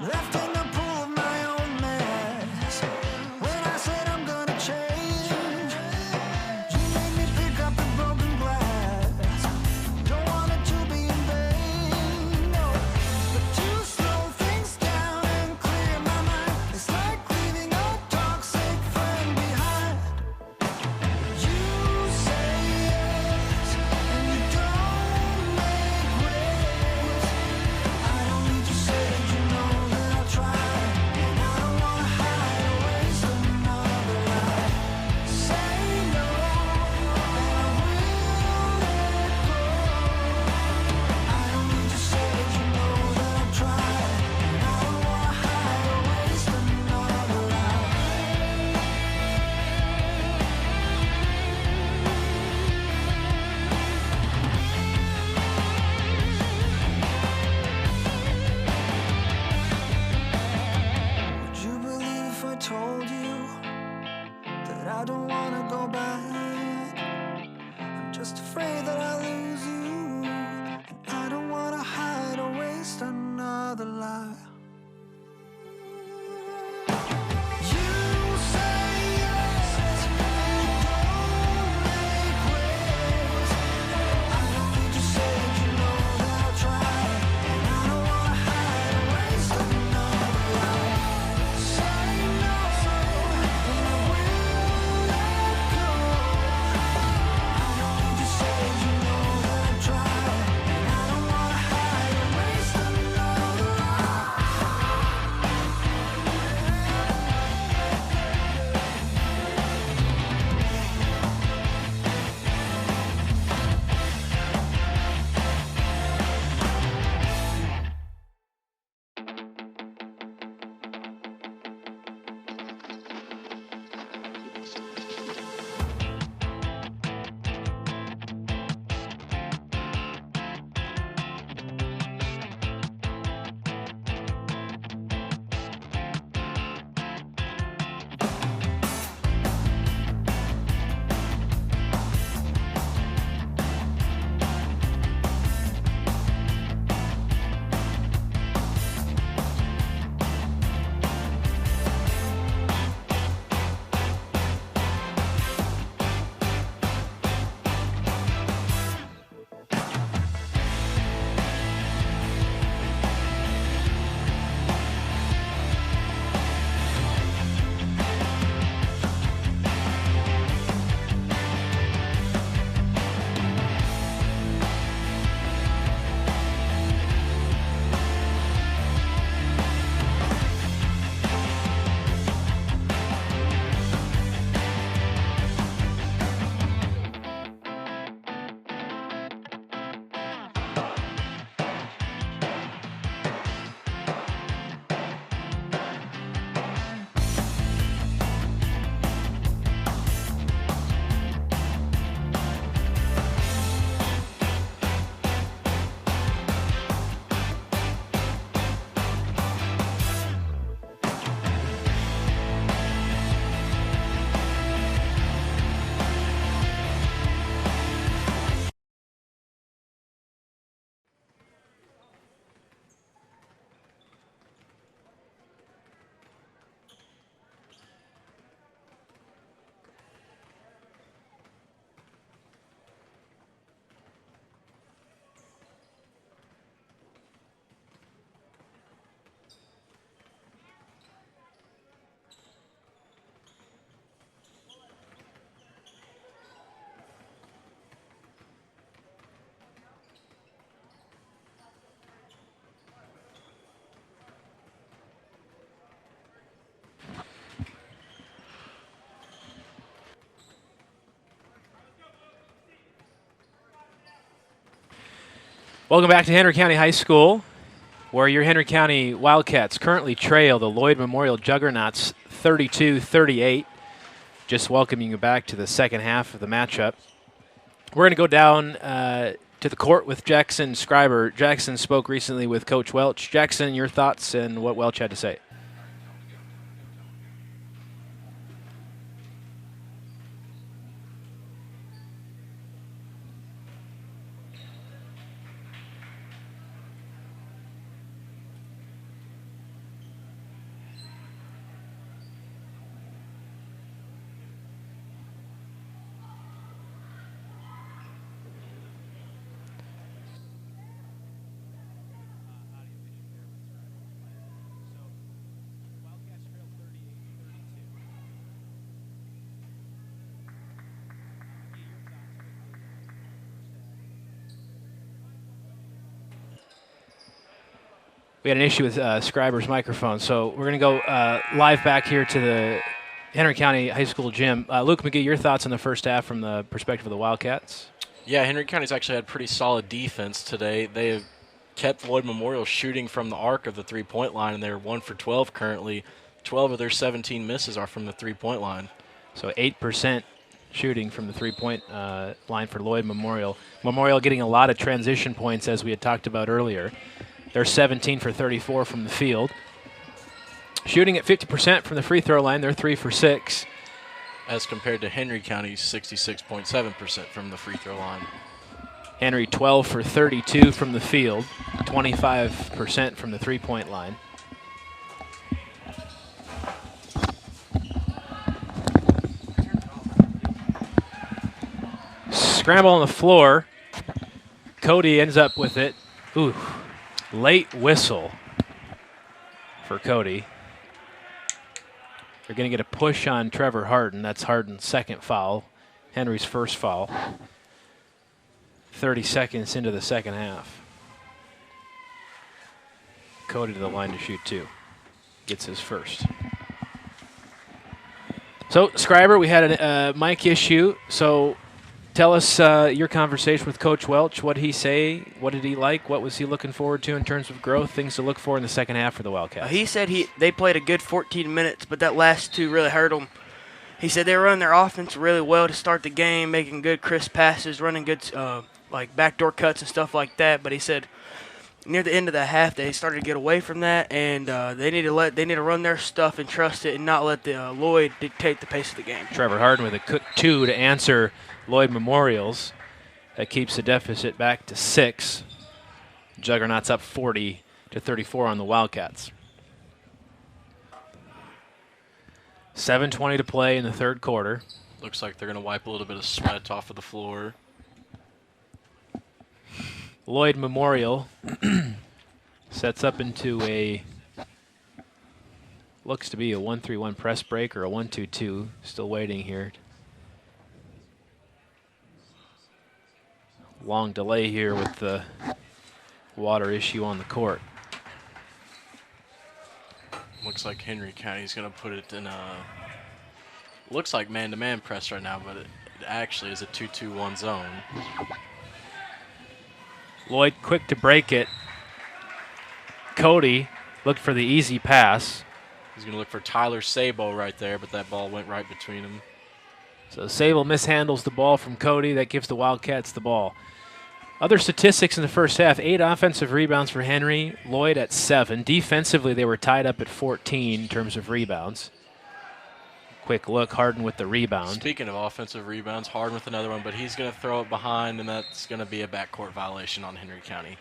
left in the pool of my own mess. When I said I'm gonna change, you made me pick up the broken glass. Don't want it to be in vain, no, but to slow things down and clear my mind, it's like leaving a toxic friend behind. You say yes, and you don't make waves. I don't need to say that you know that I'll try, and I don't wanna hide or waste another life. Say no, and I will let go. I don't need to say that you know that I'll try, and I don't wanna hide or waste another life. Would you believe if I told you that I don't wanna go back? I'm just afraid that I'll lose you, and I don't wanna hide or waste another life. You say yes, and you don't make waves. I don't need to say that you know that I'll try, and I don't wanna hide or waste another life. Say no, and I will let go. I don't need to say that you know that I'll try, and I don't wanna hide or waste another life. Welcome back to Henry County High School, where your Henry County Wildcats currently trail the Lloyd Memorial Juggernauts 32-38. Just welcoming you back to the second half of the matchup. We're going to go down to the court with Jackson Scriber. Jackson spoke recently with Coach Welch. Jackson, your thoughts and what Welch had to say. We had an issue with Scriber's microphone, so we're going to go live back here to the Henry County High School gym. Luke McGee, your thoughts on the first half from the perspective of the Wildcats? Yeah, Henry County's actually had pretty solid defense today. They have kept Lloyd Memorial shooting from the arc of the three-point line, and they're 1 for 12 currently. 12 of their 17 misses are from the three-point line. So 8% shooting from the three-point line for Lloyd Memorial. Memorial getting a lot of transition points, as we had talked about earlier. They're 17 for 34 from the field. Shooting at 50% from the free throw line, they're 3 for 6. As compared to Henry County's 66.7% from the free throw line. Henry 12 for 32 from the field, 25% from the three-point line. Scramble on the floor. Cody ends up with it. Ooh, late whistle for Cody. They're going to get a push on Trevor Harden. That's Harden's second foul, Henry's first foul. 30 seconds into the second half. Cody to the line to shoot 2. Gets his first. So, Scriber, we had a mic issue. So, tell us your conversation with Coach Welch. What did he say? What did he like? What was he looking forward to in terms of growth? Things to look for in the second half for the Wildcats. He said they played a good 14 minutes, but that last 2 really hurt them. He said they were running their offense really well to start the game, making good crisp passes, running good like backdoor cuts and stuff like that. But he said near the end of the half they started to get away from that, and they need to run their stuff and trust it, and not let the Lloyd dictate the pace of the game. Trevor Harden with a quick 2 to answer Lloyd Memorial's. That keeps the deficit back to 6. Juggernauts up 40 to 34 on the Wildcats. 7:20 to play in the third quarter. Looks like they're going to wipe a little bit of sweat off of the floor. Lloyd Memorial sets up into a, looks to be a 1-3-1 press break or a 1-2-2. Still waiting here. Long delay here with the water issue on the court. Looks like Henry County's going to put it in a, looks like man-to-man press right now, but it actually is a 2-2-1 zone. Lloyd quick to break it. Cody looked for the easy pass. He's going to look for Tyler Sabo right there, but that ball went right between them. So Sable mishandles the ball from Cody. That gives the Wildcats the ball. Other statistics in the first half, 8 offensive rebounds for Henry, Lloyd at 7. Defensively, they were tied up at 14 in terms of rebounds. Quick look, Harden with the rebound. Speaking of offensive rebounds, Harden with another one, but he's going to throw it behind, and that's going to be a backcourt violation on Henry County.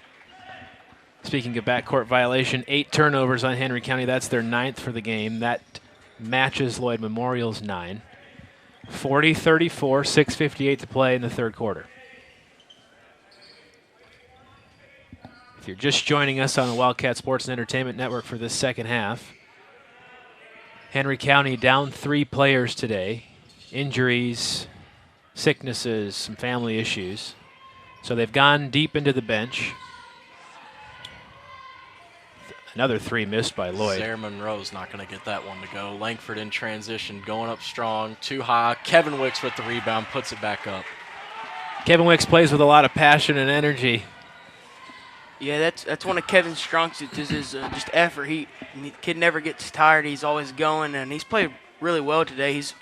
Speaking of backcourt violation, 8 turnovers on Henry County. That's their 9th for the game. That matches Lloyd Memorial's 9. 40-34, 6:58 to play in the third quarter. If you're just joining us on the Wildcat Sports and Entertainment Network for this second half, Henry County down 3 players today. Injuries, sicknesses, some family issues. So they've gone deep into the bench. Another 3 missed by Lloyd. Sarah Monroe's not going to get that one to go. Langford in transition, going up strong, too high. Kevin Wicks with the rebound, puts it back up. Kevin Wicks plays with a lot of passion and energy. Yeah, that's one of Kevin's strong suits is his just effort. The kid never gets tired. He's always going, and he's played really well today. He's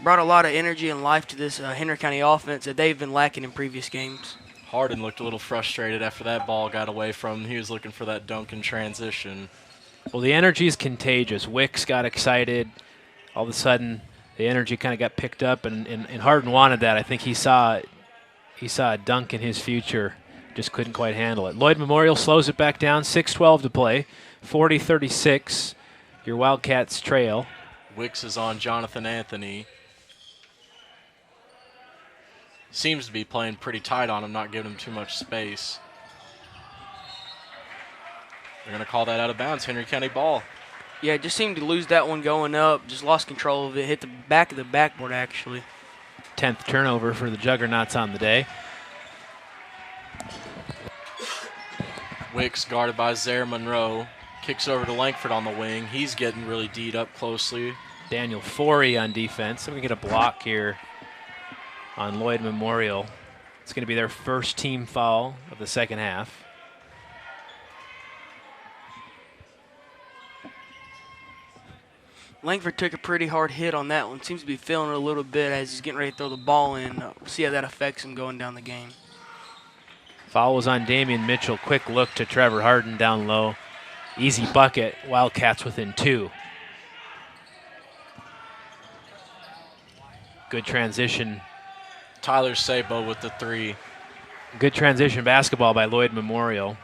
brought a lot of energy and life to this Henry County offense that they've been lacking in previous games. Harden looked a little frustrated after that ball got away from him. He was looking for that dunk in transition. Well, the energy is contagious. Wicks got excited. All of a sudden, the energy kind of got picked up, and Harden wanted that. I think he saw a dunk in his future. Just couldn't quite handle it. Lloyd Memorial slows it back down. 6:12 to play. 40-36. Your Wildcats trail. Wicks is on Jonathan Anthony. Seems to be playing pretty tight on him, not giving him too much space. They're going to call that out of bounds. Henry County ball. Yeah, just seemed to lose that one going up. Just lost control of it. Hit the back of the backboard, actually. 10th turnover for the Juggernauts on the day. Wicks guarded by Zaire Monroe. Kicks over to Langford on the wing. He's getting really D'd up closely. Daniel Forey on defense. We're going to get a block here on Lloyd Memorial. It's going to be their first team foul of the second half. Langford took a pretty hard hit on that one. Seems to be feeling it a little bit as he's getting ready to throw the ball in. We'll see how that affects him going down the game. Foul was on Damian Mitchell. Quick look to Trevor Harden down low. Easy bucket. Wildcats within 2. Good transition. Tyler Sabo with the 3. Good transition basketball by Lloyd Memorial.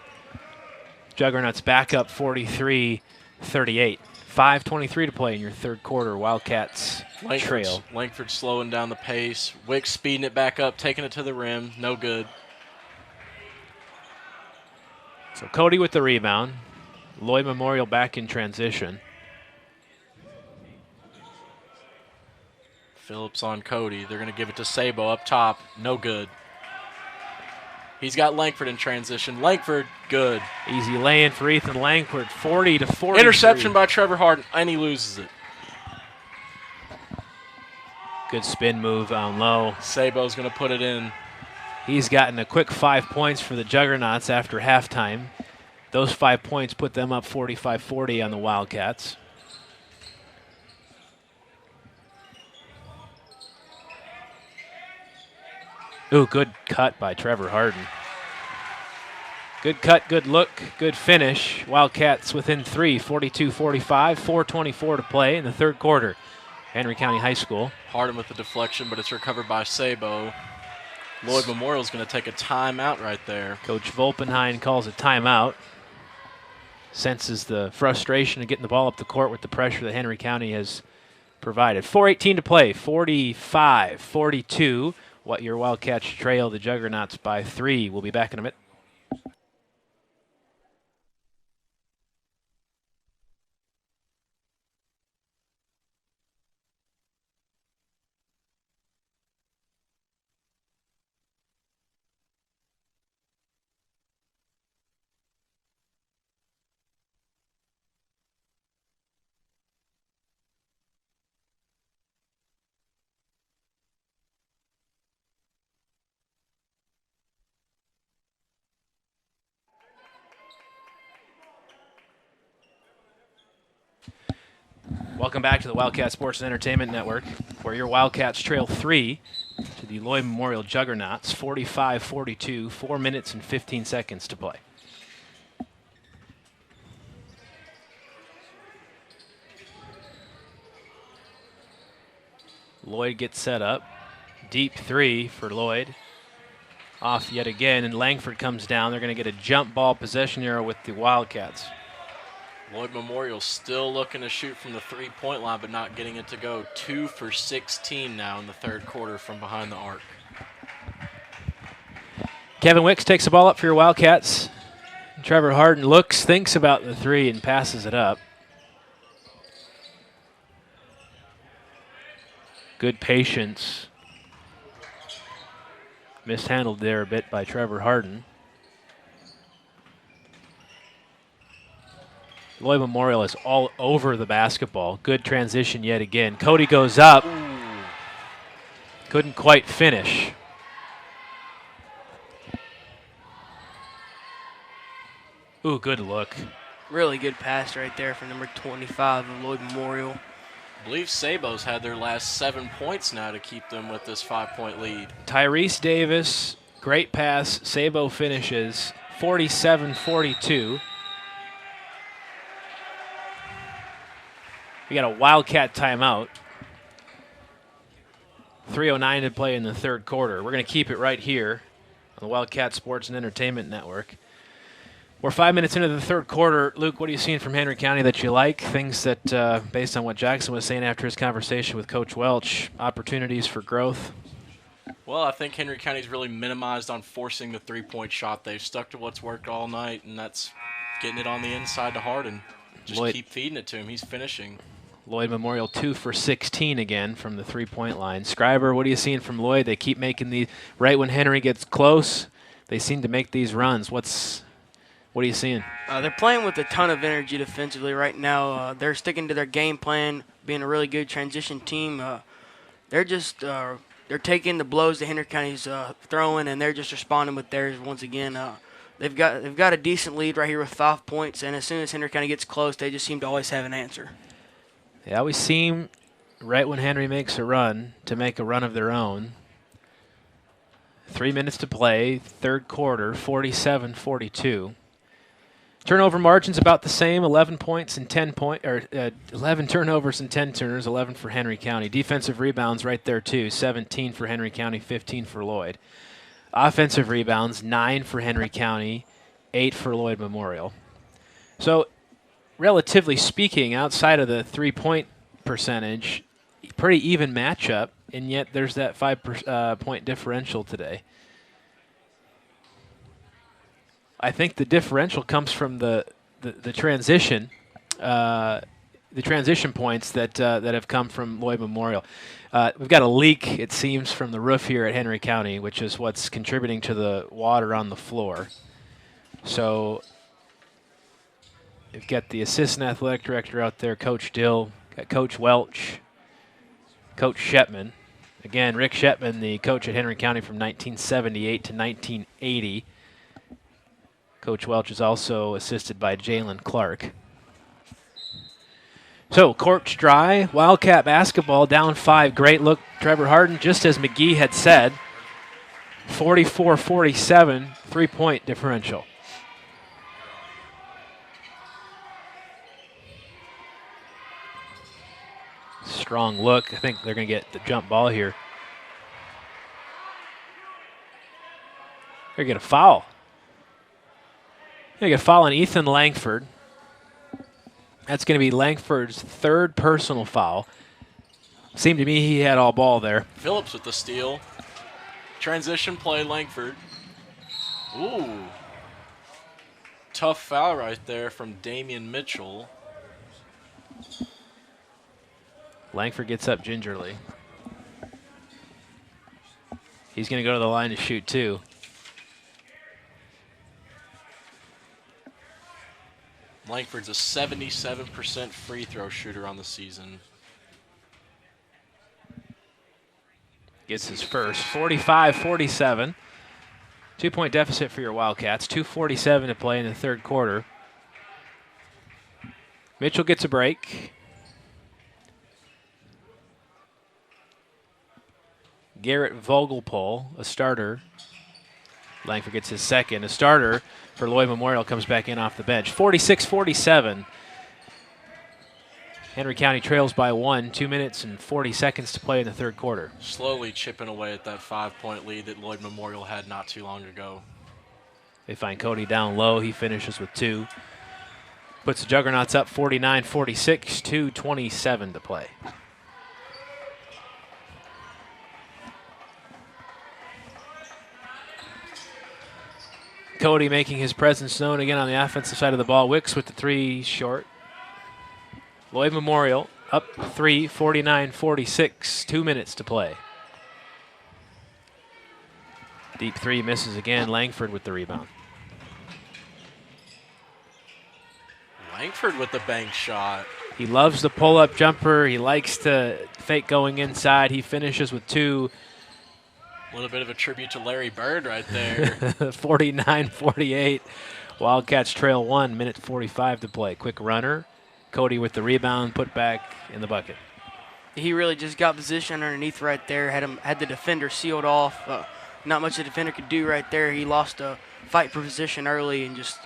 Juggernauts back up 43-38. 5:23 to play in your third quarter. Wildcats trail. Langford slowing down the pace. Wicks speeding it back up, taking it to the rim. No good. So Cody with the rebound. Lloyd Memorial back in transition. Phillips on Cody. They're going to give it to Sabo up top. No good. He's got Langford in transition. Langford, good. Easy lay-in for Ethan Langford, 40-40. Interception by Trevor Harden, and he loses it. Good spin move on low. Sabo's going to put it in. He's gotten a quick 5 points for the Juggernauts after halftime. Those 5 points put them up 45-40 on the Wildcats. Ooh, good cut by Trevor Harden. Good cut, good look, good finish. Wildcats within 3, 42-45, 4:24 to play in the third quarter. Henry County High School. Harden with the deflection, but it's recovered by Sabo. Lloyd Memorial's going to take a timeout right there. Coach Volpenheim calls a timeout. Senses the frustration of getting the ball up the court with the pressure that Henry County has provided. 4:18 to play, 45-42. What your Wildcats trail the Juggernauts by 3. We'll be back in a minute. Welcome back to the Wildcat Sports and Entertainment Network, where your Wildcats trail 3 to the Lloyd Memorial Juggernauts, 45-42, 4 minutes and 15 seconds to play. Lloyd gets set up. Deep 3 for Lloyd. Off yet again, and Langford comes down. They're going to get a jump ball possession arrow with the Wildcats. Lloyd Memorial still looking to shoot from the three-point line, but not getting it to go. 2 for 16 now in the third quarter from behind the arc. Kevin Wicks takes the ball up for your Wildcats. Trevor Harden looks, thinks about the 3, and passes it up. Good patience. Mishandled there a bit by Trevor Harden. Lloyd Memorial is all over the basketball. Good transition yet again. Cody goes up. Couldn't quite finish. Ooh, good look. Really good pass right there for number 25 of Lloyd Memorial. I believe Sabo's had their last 7 points now to keep them with this 5-point lead. Tyrese Davis, great pass. Sabo finishes 47-42. We got a Wildcat timeout. 3:09 to play in the third quarter. We're going to keep it right here on the Wildcat Sports and Entertainment Network. We're 5 minutes into the third quarter. Luke, what are you seeing from Henry County that you like? Things that, based on what Jackson was saying after his conversation with Coach Welch, opportunities for growth? Well, I think Henry County's really minimized on forcing the three-point shot. They've stuck to what's worked all night, and that's getting it on the inside to Harden. Just keep feeding it to him. He's finishing. Lloyd Memorial 2 for 16 again from the three-point line. Scriber, what are you seeing from Lloyd? They keep making the right when Henry gets close. They seem to make these runs. What's What are you seeing? They're playing with a ton of energy defensively right now. They're sticking to their game plan, being a really good transition team. They're just they're taking the blows that Henry County's throwing, and they're just responding with theirs once again. They've got a decent lead right here with 5 points, and as soon as Henry County gets close, they just seem to always have an answer. They always seem, right when Henry makes a run, to make a run of their own. 3 minutes to play, third quarter, 47-42. Turnover margin's about the same, 11 points and 11 turnovers and 10 turners, 11 for Henry County. Defensive rebounds right there too, 17 for Henry County, 15 for Lloyd. Offensive rebounds, 9 for Henry County, 8 for Lloyd Memorial. So, relatively speaking, outside of the 3-point percentage, pretty even matchup, and yet there's that 5-point differential today. I think the differential comes from the transition, the transition points that have come from Lloyd Memorial. We've got a leak, it seems, from the roof here at Henry County, which is what's contributing to the water on the floor. So we've got the assistant athletic director out there, Coach Dill, got Coach Welch, Coach Shepman. Again, Rick Shepman, the coach at Henry County from 1978 to 1980. Coach Welch is also assisted by Jalen Clark. So, court's dry. Wildcat basketball down 5. Great look, Trevor Harden, just as McGee had said. 44-47, 3-point differential. Strong look. I think they're going to get the jump ball here. They're going to get a foul. They're going to get a foul on Ethan Langford. That's going to be Langford's third personal foul. Seemed to me he had all ball there. Phillips with the steal. Transition play, Langford. Ooh. Tough foul right there from Damian Mitchell. Langford gets up gingerly. He's going to go to the line to shoot too. Langford's a 77% free throw shooter on the season. Gets his first, 45-47. 2-point deficit for your Wildcats. 2:47 to play in the third quarter. Mitchell gets a break. Garrett Vogelpol, a starter. Langford gets his second. A starter for Lloyd Memorial comes back in off the bench. 46-47. Henry County trails by 1, 2 minutes and 40 seconds to play in the third quarter. Slowly chipping away at that 5-point lead that Lloyd Memorial had not too long ago. They find Cody down low. He finishes with 2. Puts the Juggernauts up 49-46, 2:27 to play. Cody making his presence known again on the offensive side of the ball. Wicks with the 3 short. Lloyd Memorial up 3, 49-46, 2 minutes to play. Deep 3 misses again. Langford with the rebound. Langford with the bank shot. He loves the pull-up jumper. He likes to fake going inside. He finishes with 2. A little bit of a tribute to Larry Bird right there. 49-48. Wildcats trail 1, minute 45 to play. Quick runner. Cody with the rebound, put back in the bucket. He really just got position underneath right there. Had the defender sealed off. Not much the defender could do right there. He lost a fight for position early and just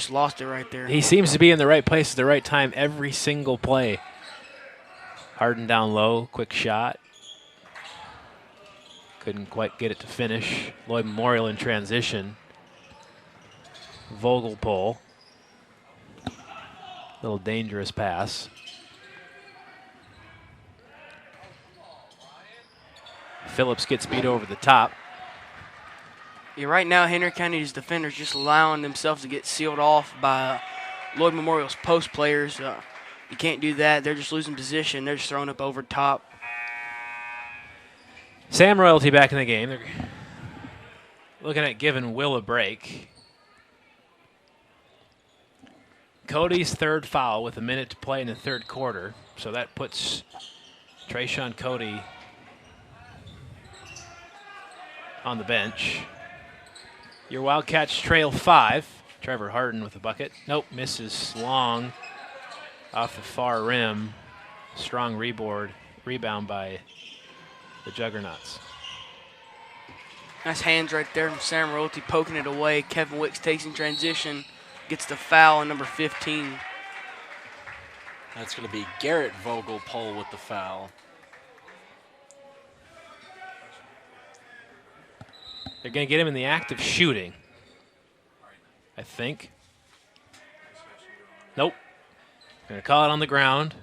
lost it right there. He seems to be in the right place at the right time every single play. Harden down low, quick shot. Couldn't quite get it to finish. Lloyd Memorial in transition. Vogelpol. Little dangerous pass. Phillips gets beat over the top. Yeah, right now, Henry County's defenders just allowing themselves to get sealed off by Lloyd Memorial's post players. You can't do that. They're just losing position. They're just throwing up over top. Sam Royalty back in the game. They're looking at giving Will a break. Cody's third foul with a minute to play in the third quarter. So that puts Trayshawn Cody on the bench. Your Wildcats trail 5. Trevor Harden with a bucket. Nope, misses long off the far rim. Strong rebound by the Juggernauts. Nice hands right there from Sam Royalty poking it away. Kevin Wicks takes in transition, gets the foul on number 15. That's going to be Garrett Vogelpohl with the foul. They're going to get him in the act of shooting, I think. Nope. Going to call it on the ground.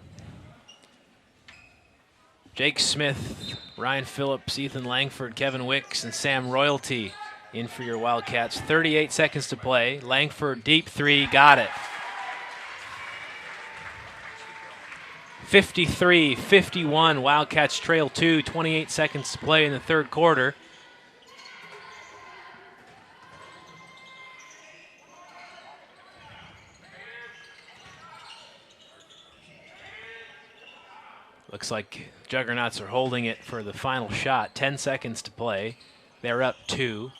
Jake Smith, Ryan Phillips, Ethan Langford, Kevin Wicks, and Sam Royalty in for your Wildcats. 38 seconds to play. Langford, deep three, got it. 53-51, Wildcats trail 2, 28 seconds to play in the third quarter. Looks like Juggernauts are holding it for the final shot. 10 seconds to play. They're up 2.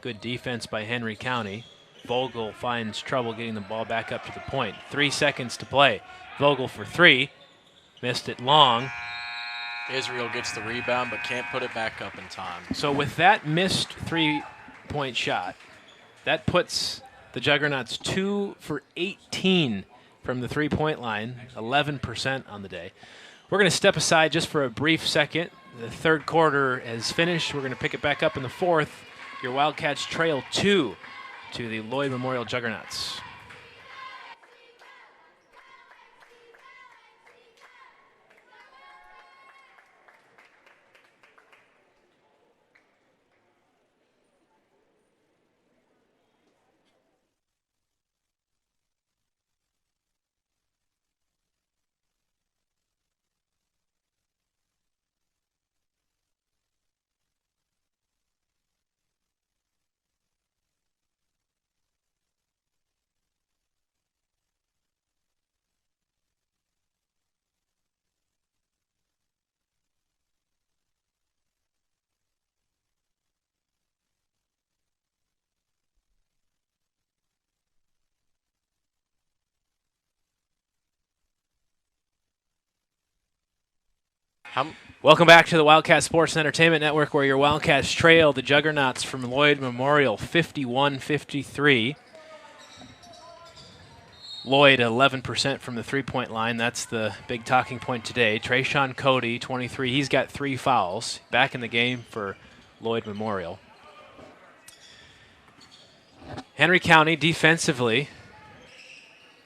Good defense by Henry County. Vogel finds trouble getting the ball back up to the point. 3 seconds to play. Vogel for 3. Missed it long. Israel gets the rebound but can't put it back up in time. So with that missed 3-point shot, that puts the Juggernauts 2 for 18 from the 3-point line, 11% on the day. We're going to step aside just for a brief second. The third quarter has finished. We're going to pick it back up in the fourth. Your Wildcats trail 2 to the Lloyd Memorial Juggernauts. Welcome back to the Wildcat Sports and Entertainment Network, where your Wildcats trail the Juggernauts from Lloyd Memorial 51-53. Lloyd 11% from the 3-point line. That's the big talking point today. Trayshawn Cody, 23. He's got 3 fouls. Back in the game for Lloyd Memorial. Henry County defensively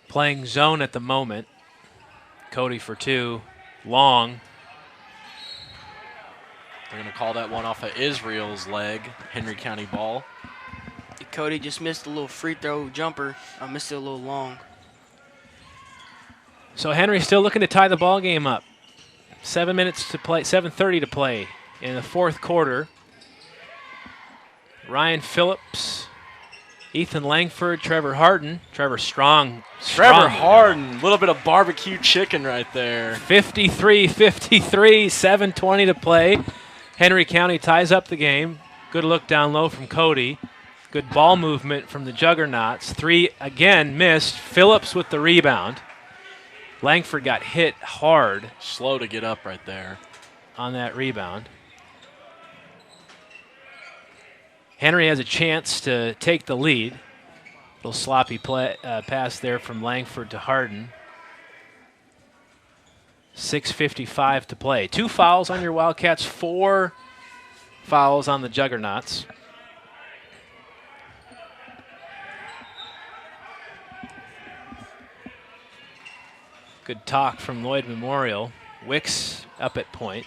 playing zone at the moment. Cody for 2. Long. They're going to call that one off of Israel's leg. Henry County ball. Cody just missed a little free throw jumper. I missed it a little long. So Henry still looking to tie the ball game up. 7 minutes to play, 7:30 to play in the fourth quarter. Ryan Phillips, Ethan Langford, Trevor Harden. Trevor Strong. Trevor Harden, a little bit of barbecue chicken right there. 53-53, 7:20 to play. Henry County ties up the game. Good look down low from Cody. Good ball movement from the Juggernauts. 3 again missed. Phillips with the rebound. Langford got hit hard. Slow to get up right there on that rebound. Henry has a chance to take the lead. Little sloppy pass there from Langford to Harden. 6:55 to play. 2 fouls on your Wildcats, 4 fouls on the Juggernauts. Good talk from Lloyd Memorial. Wicks up at point.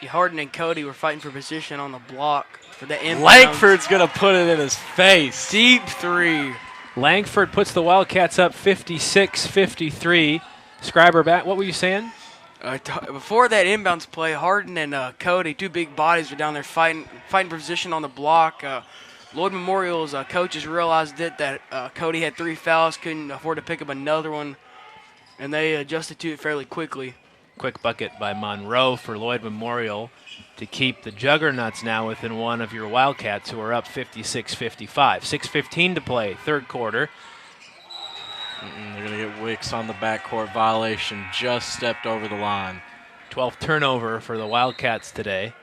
Harden and Cody were fighting for position on the block for the inbound. Langford's going to put it in his face. Deep 3. Langford puts the Wildcats up 56-53. Scriber back. What were you saying? Before that inbounds play, Harden and Cody, 2 big bodies, were down there fighting for position on the block. Lloyd Memorial's coaches realized that Cody had 3 fouls, couldn't afford to pick up another one, and they adjusted to it fairly quickly. Quick bucket by Monroe for Lloyd Memorial to keep the Juggernauts now within one of your Wildcats, who are up 56-55. 6:15 to play, third quarter. They're going to get Wicks on the backcourt violation. Just stepped over the line. 12th turnover for the Wildcats today.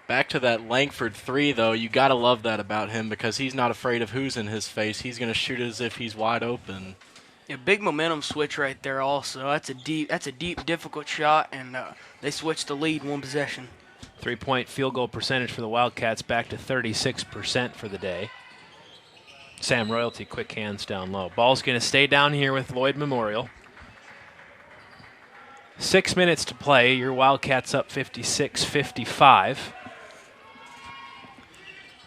Back to that Langford three, though. You got to love that about him because he's not afraid of who's in his face. He's going to shoot as if he's wide open. A big momentum switch right there also. That's a deep, difficult shot, and they switched the lead one possession. 3-point field goal percentage for the Wildcats back to 36% for the day. Sam Royalty, quick hands down low. Ball's going to stay down here with Lloyd Memorial. 6 minutes to play. Your Wildcats up 56-55.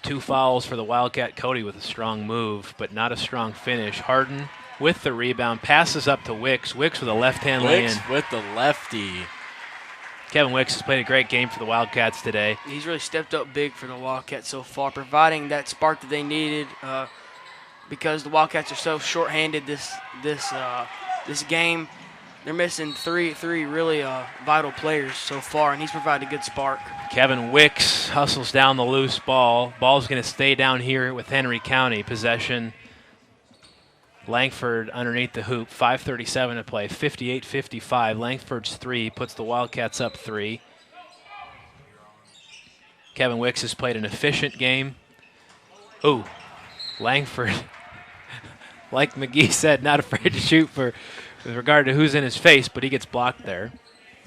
2 fouls for the Wildcat. Cody with a strong move, but not a strong finish. Harden with the rebound, passes up to Wicks. Wicks with a left-hand lay-in. Wicks with the lefty. Kevin Wicks has played a great game for the Wildcats today. He's really stepped up big for the Wildcats so far, providing that spark that they needed because the Wildcats are so shorthanded this game. They're missing three really vital players so far, and he's provided a good spark. Kevin Wicks hustles down the loose ball. Ball's going to stay down here with Henry County. Possession. Langford underneath the hoop. 5:37 to play. 58-55. Langford's 3 puts the Wildcats up 3. Kevin Wicks has played an efficient game. Ooh, Langford, like McGee said, not afraid to shoot with regard to who's in his face, but he gets blocked there.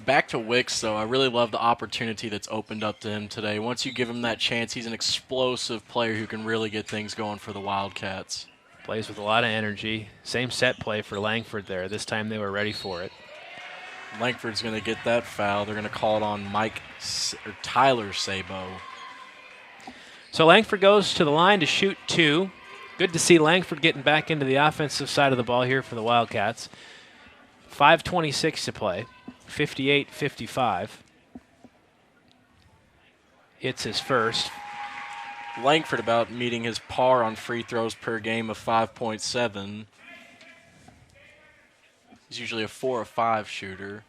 Back to Wicks, though, I really love the opportunity that's opened up to him today. Once you give him that chance, he's an explosive player who can really get things going for the Wildcats. Plays with a lot of energy. Same set play for Langford there. This time they were ready for it. Langford's going to get that foul. They're going to call it on Tyler Sabo. So Langford goes to the line to shoot 2. Good to see Langford getting back into the offensive side of the ball here for the Wildcats. 5:26 to play. 58-55. Hits his first. Langford about meeting his par on free throws per game of 5.7. He's usually a 4 or 5 shooter.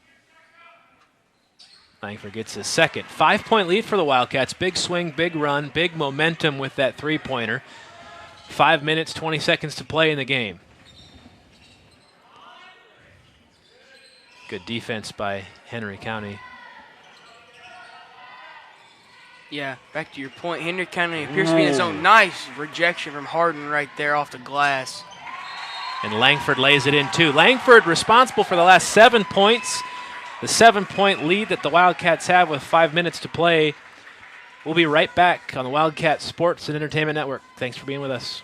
Langford gets his second. 5-point lead for the Wildcats. Big swing, big run, big momentum with that three-pointer. 5 minutes, 20 seconds to play in the game. Good defense by Henry County. Yeah, back to your point, Henry County appears to be in his own. Nice rejection from Harden right there off the glass. And Langford lays it in too. Langford responsible for the last 7 points. The 7-point lead that the Wildcats have with 5 minutes to play. We'll be right back on the Wildcat Sports and Entertainment Network. Thanks for being with us.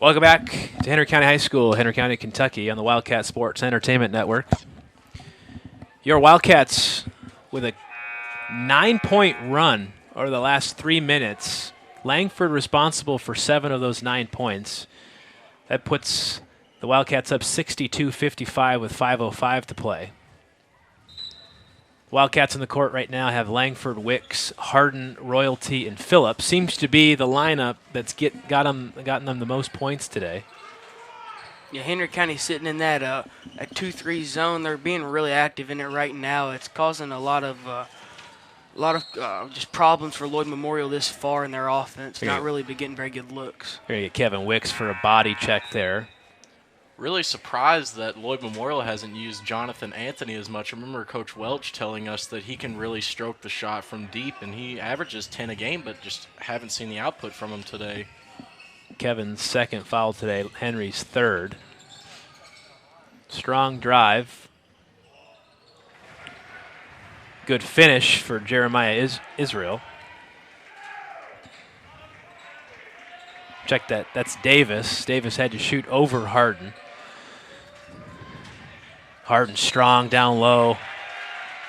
Welcome back to Henry County High School, Henry County, Kentucky, on the Wildcat Sports Entertainment Network. Your Wildcats with a 9-point run over the last 3 minutes. Langford responsible for 7 of those 9 points. That puts the Wildcats up 62-55 with 5:05 to play. Wildcats in the court right now have Langford, Wicks, Harden, Royalty, and Phillip. Seems to be the lineup that's gotten them the most points today. Yeah, Henry County sitting in that 2-3 zone. They're being really active in it right now. It's causing a lot of just problems for Lloyd Memorial this far in their offense. Not really been getting very good looks. Here you get Kevin Wicks for a body check there. Really surprised that Lloyd Memorial hasn't used Jonathan Anthony as much. I remember Coach Welch telling us that he can really stroke the shot from deep, and he averages 10 a game, but just haven't seen the output from him today. Kevin's second foul today, Henry's third. Strong drive. Good finish for Jeremiah Israel. Check that. That's Davis. Davis had to shoot over Harden. Harden strong down low.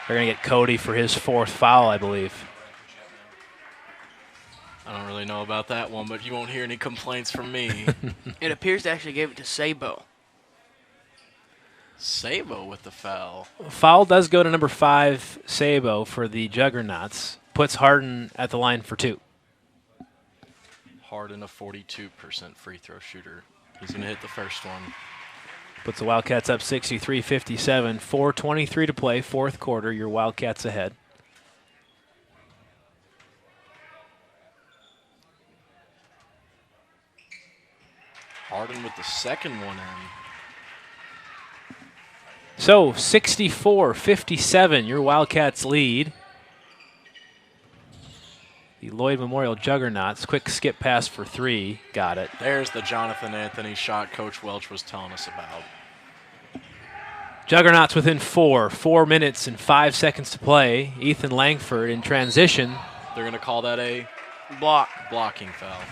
They're going to get Cody for his fourth foul, I believe. I don't really know about that one, but you won't hear any complaints from me. It appears they actually gave it to Sabo. Sabo with the foul. Foul does go to number 5, Sabo, for the Juggernauts. Puts Harden at the line for 2. Harden, a 42% free throw shooter. He's going to hit the first one. Puts the Wildcats up 63-57. 4:23 to play, fourth quarter. Your Wildcats ahead. Harden with the second one in. So 64-57, your Wildcats lead. The Lloyd Memorial Juggernauts. Quick skip pass for 3. Got it. There's the Jonathan Anthony shot Coach Welch was telling us about. Juggernauts within 4. 4 minutes and 5 seconds to play. Ethan Langford in transition. They're going to call that a blocking foul.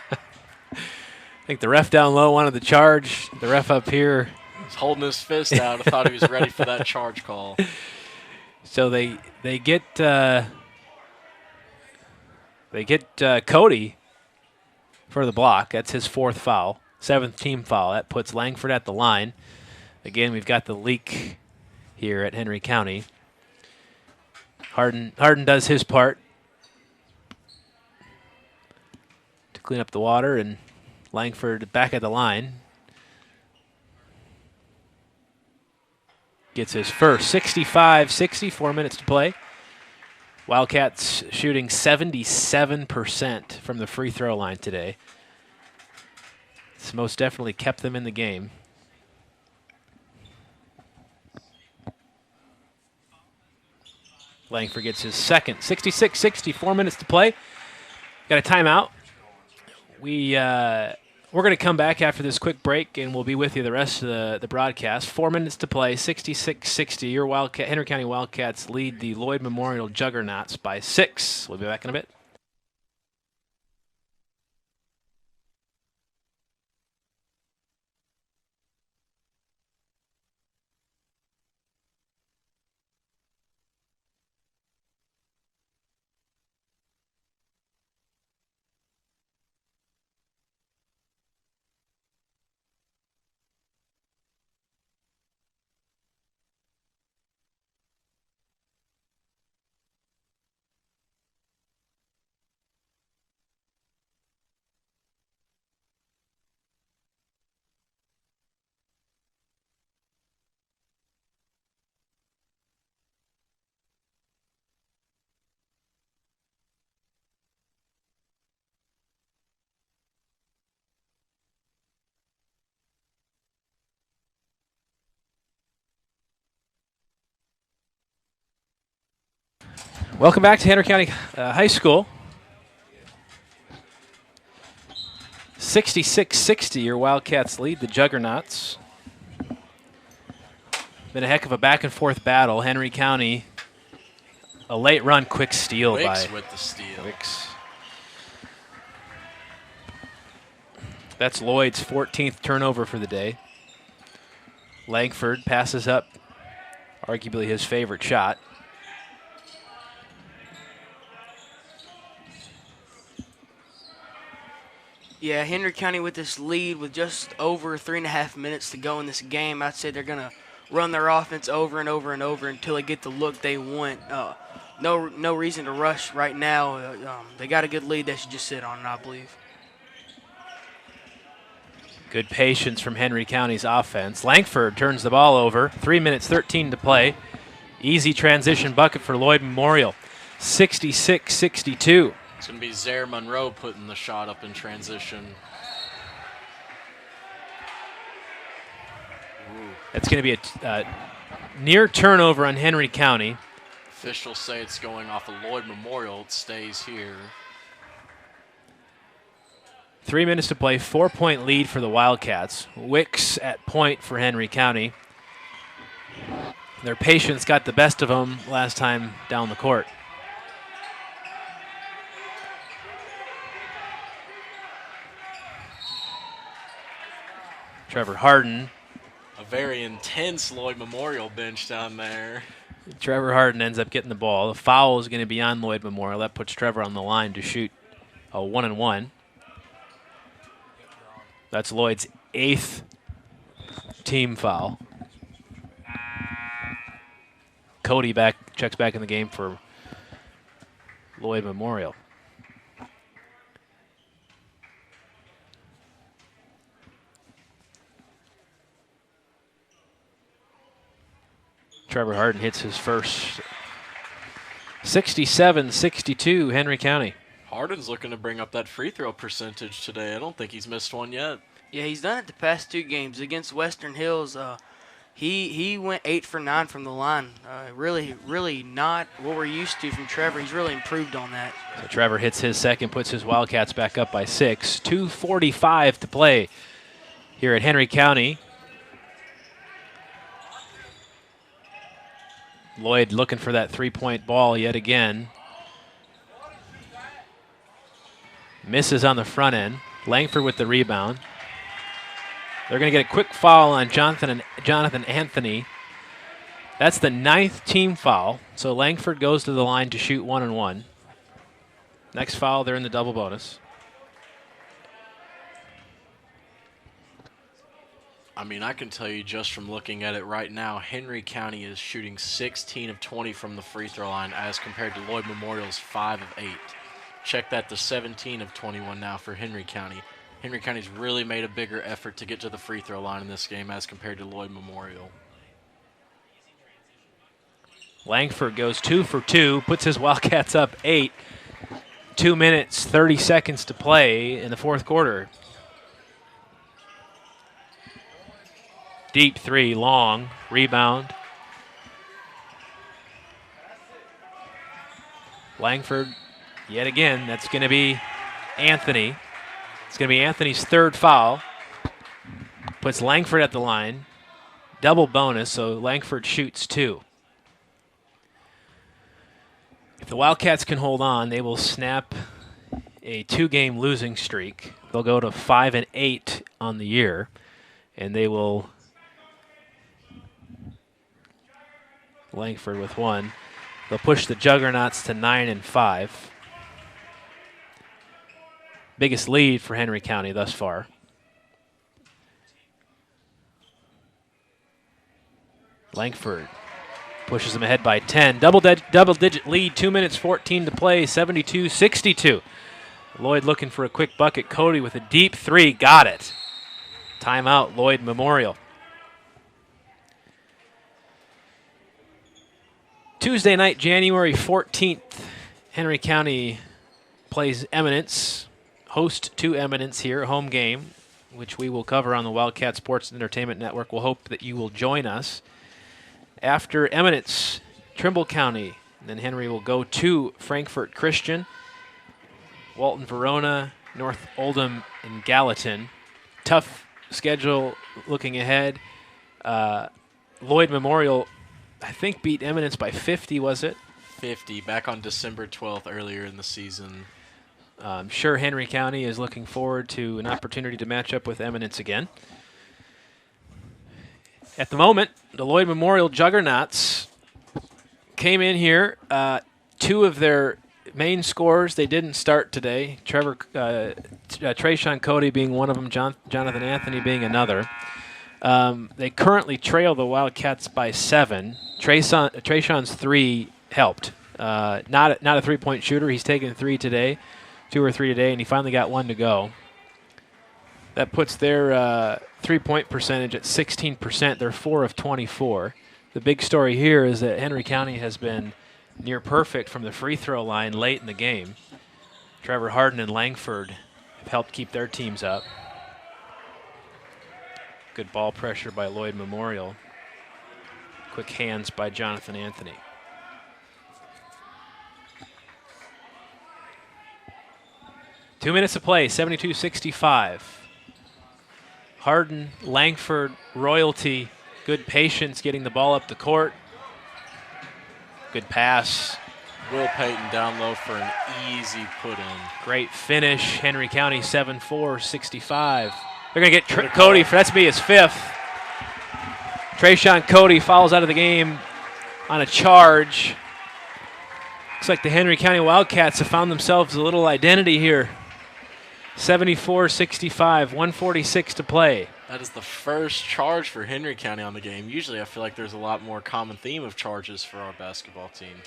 I think the ref down low wanted the charge. The ref up here. He's holding his fist out. I thought he was ready for that charge call. So they get Cody for the block. That's his 4th foul, 7th team foul. That puts Langford at the line. Again, we've got the leak here at Henry County. Harden does his part to clean up the water, and Langford back at the line. Gets his first. 65-60, 4 minutes to play. Wildcats shooting 77% from the free throw line today. It's most definitely kept them in the game. Langford gets his second. 66-60, 4 minutes to play. Got a timeout. We're going to come back after this quick break, and we'll be with you the rest of the broadcast. 4 minutes to play, 66-60. Your Henry County Wildcats lead the Lloyd Memorial Juggernauts by 6. We'll be back in a bit. Welcome back to Henry County High School. 66-60, your Wildcats lead the Juggernauts. Been a heck of a back-and-forth battle. Henry County, a late run, quick steal Wicks by with the steal. Wicks. That's Lloyd's 14th turnover for the day. Langford passes up, arguably his favorite shot. Yeah, Henry County with this lead with just over 3.5 minutes to go in this game, I'd say they're going to run their offense over and over and over until they get the look they want. No reason to rush right now. They got a good lead they should just sit on it, I believe. Good patience from Henry County's offense. Langford turns the ball over. 3 minutes, 13 to play. Easy transition bucket for Lloyd Memorial. 66-62. It's going to be Zaire Monroe putting the shot up in transition. That's going to be a near turnover on Henry County. Officials say it's going off of Lloyd Memorial. It stays here. 3 minutes to play, 4-point lead for the Wildcats. Wicks at point for Henry County. Their patience got the best of them last time down the court. Trevor Harden. A very intense Lloyd Memorial bench down there. Trevor Harden ends up getting the ball. The foul is going to be on Lloyd Memorial. That puts Trevor on the line to shoot a 1-and-1. That's Lloyd's 8th team foul. Cody checks back in the game for Lloyd Memorial. Trevor Harden hits his first. 67-62, Henry County. Harden's looking to bring up that free throw percentage today. I don't think he's missed one yet. Yeah, he's done it the past 2 games against Western Hills. He went 8 for 9 from the line. Really not what we're used to from Trevor. He's really improved on that. So Trevor hits his second, puts his Wildcats back up by 6. 2:45 to play here at Henry County. Lloyd looking for that 3-point ball yet again. Misses on the front end. Langford with the rebound. They're going to get a quick foul on Jonathan Anthony. That's the 9th team foul. So Langford goes to the line to shoot 1-and-1. Next foul, they're in the double bonus. I mean, I can tell you just from looking at it right now, Henry County is shooting 16 of 20 from the free throw line as compared to Lloyd Memorial's 5 of 8. Check that to 17 of 21 now for Henry County. Henry County's really made a bigger effort to get to the free throw line in this game as compared to Lloyd Memorial. Langford goes 2 for 2, puts his Wildcats up 8. 2 minutes, 30 seconds to play in the fourth quarter. Deep 3, long, rebound. Langford, yet again, that's going to be Anthony. It's going to be Anthony's 3rd foul. Puts Langford at the line. Double bonus, so Langford shoots 2. If the Wildcats can hold on, they will snap a 2-game losing streak. They'll go to 5-8 on the year, and they will. Langford with 1. They'll push the Juggernauts to 9-5. Biggest lead for Henry County thus far. Langford pushes them ahead by 10. Double-digit lead, 2 minutes 14 to play, 72-62. Lloyd looking for a quick bucket. Cody with a deep 3, got it. Timeout, Lloyd Memorial. Tuesday night, January 14th, Henry County plays Eminence, host to Eminence here, home game, which we will cover on the Wildcat Sports and Entertainment Network. We'll hope that you will join us. After Eminence, Trimble County, and then Henry will go to Frankfort Christian, Walton Verona, North Oldham, and Gallatin. Tough schedule looking ahead. Lloyd Memorial, I think, beat Eminence by 50, was it? 50, back on December 12th earlier in the season. I'm sure Henry County is looking forward to an opportunity to match up with Eminence again. At the moment, the Lloyd Memorial Juggernauts came in here. 2 of their main scorers, they didn't start today. Trayshawn Cody being one of them, Jonathan Anthony being another. They currently trail the Wildcats by 7. Trayshawn's 3 helped. Not a 3-point shooter. He's taken 3 today, 2 or 3 today, and he finally got 1 to go. That puts their 3-point percentage at 16%. They're 4 of 24. The big story here is that Henry County has been near perfect from the free throw line late in the game. Trevor Harden and Langford have helped keep their teams up. Good ball pressure by Lloyd Memorial. Quick hands by Jonathan Anthony. Two minutes to play, 72-65. Hardin, Langford, Royalty, good patience getting the ball up the court. Good pass. Will Payton down low for an easy put in. Great finish. Henry County 7-4-65. They're going to get Cody. That's be his fifth. Trayshawn Cody fouls out of the game on a charge. Looks like the Henry County Wildcats have found themselves a little identity here. 74-65, 1:46 to play. That is the first charge for Henry County on the game. Usually I feel like there's a lot more common theme of charges for our basketball team.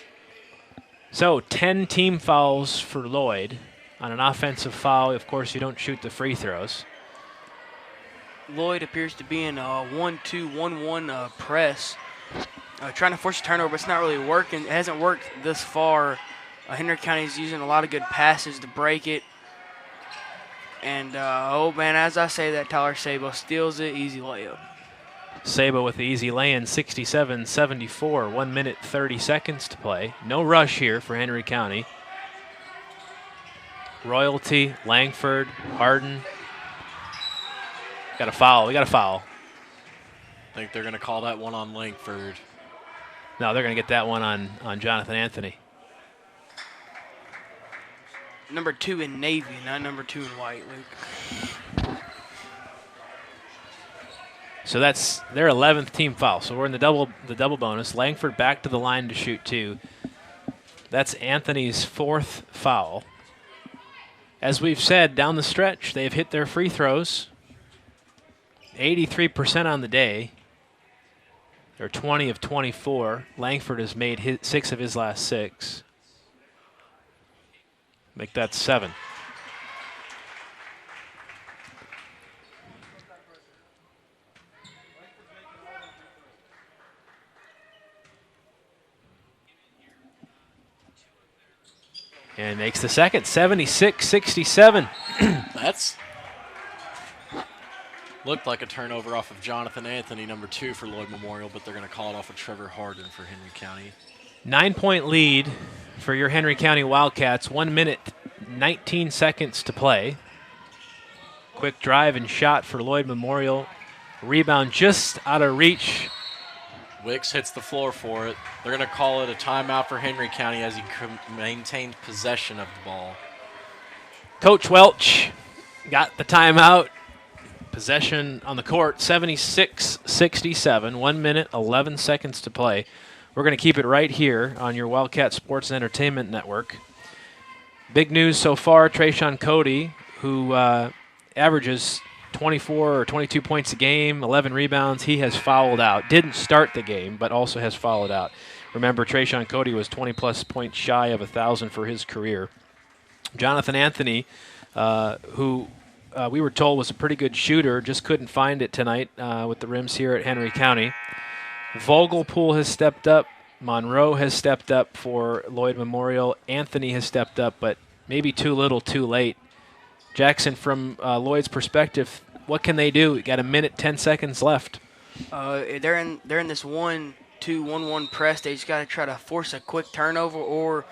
So 10 team fouls for Lloyd. On an offensive foul, of course, you don't shoot the free throws. Lloyd appears to be in a 1-2-1-1 press, trying to force a turnover, but it's not really working. It hasn't worked this far. Henry County is using a lot of good passes to break it. And, oh, man, as I say that, Tyler Sabo steals it, easy layup. Sabo with the easy lay-in, 67-74, 1 minute, 30 seconds to play. No rush here for Henry County. Royalty, Langford, Hardin. Got a foul. We got a foul. I think they're going to call that one on Langford. No, they're going to get that one on Jonathan Anthony. Number 2 in navy, not number 2 in white, Luke. So that's their 11th team foul. So we're in the double bonus. Langford back to the line to shoot 2. That's Anthony's 4th foul. As we've said, down the stretch, they've hit their free throws. 83% on the day. They're 20 of 24. Langford has made 6 of his last 6. Make that 7. And makes the second, 76-67. That's looked like a turnover off of Jonathan Anthony, number 2 for Lloyd Memorial, but they're going to call it off of Trevor Hardin for Henry County. 9-point lead for your Henry County Wildcats. 1 minute, 19 seconds to play. Quick drive and shot for Lloyd Memorial. Rebound just out of reach. Wicks hits the floor for it. They're going to call it a timeout for Henry County as he maintained possession of the ball. Coach Welch got the timeout. Possession on the court, 76-67. 1 minute, 11 seconds to play. We're going to keep it right here on your Wildcat Sports and Entertainment Network. Big news so far, Trayshawn Cody, who averages 24 or 22 points a game, 11 rebounds. He has fouled out. Didn't start the game, but also has fouled out. Remember, Trayshawn Cody was 20-plus points shy of 1,000 for his career. Jonathan Anthony, who we were told was a pretty good shooter, just couldn't find it tonight with the rims here at Henry County. Vogelpool has stepped up. Monroe has stepped up for Lloyd Memorial. Anthony has stepped up, but maybe too little, too late. Jackson, from Lloyd's perspective, what can they do? Got a minute, 10 seconds left. They're in this 1-2-1-1 press. They just got to try to force a quick turnover, or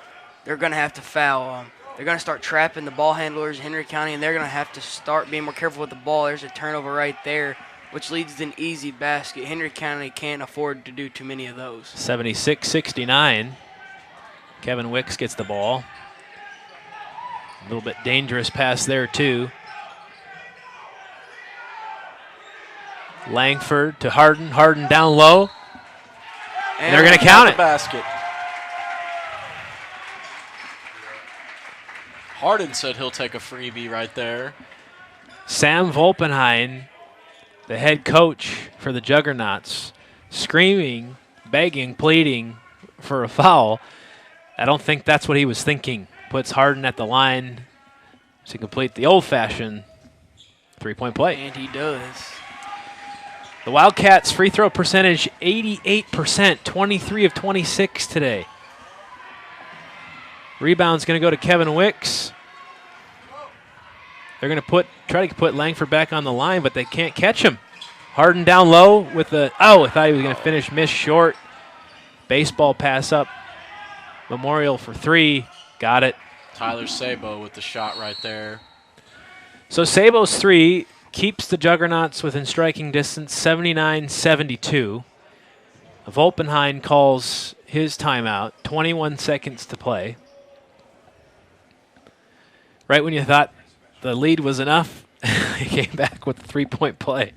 they're going to have to foul. They're going to start trapping the ball handlers in Henry County, and they're going to have to start being more careful with the ball. There's a turnover right there, which leads to an easy basket. Henry County can't afford to do too many of those. 76-69. Kevin Wicks gets the ball. A little bit dangerous pass there, too. Langford to Hardin. Hardin down low. And they're going to count it. Basket. Hardin said he'll take a freebie right there. Sam Volpenheim, the head coach for the Juggernauts, screaming, begging, pleading for a foul. I don't think that's what he was thinking. Puts Hardin at the line to complete the old-fashioned three-point play. And he does. The Wildcats' free throw percentage, 88%, 23 of 26 today. Rebound's going to go to Kevin Wicks. They're going to try to put Langford back on the line, but they can't catch him. Harden down low with the, I thought he was going to finish, miss short. Baseball pass up. Memorial for three. Got it. Tyler Sabo with the shot right there. So Sabo's three keeps the Juggernauts within striking distance, 79-72. Volpenheim calls his timeout, 21 seconds to play. Right when you thought the lead was enough, he came back with a three-point play.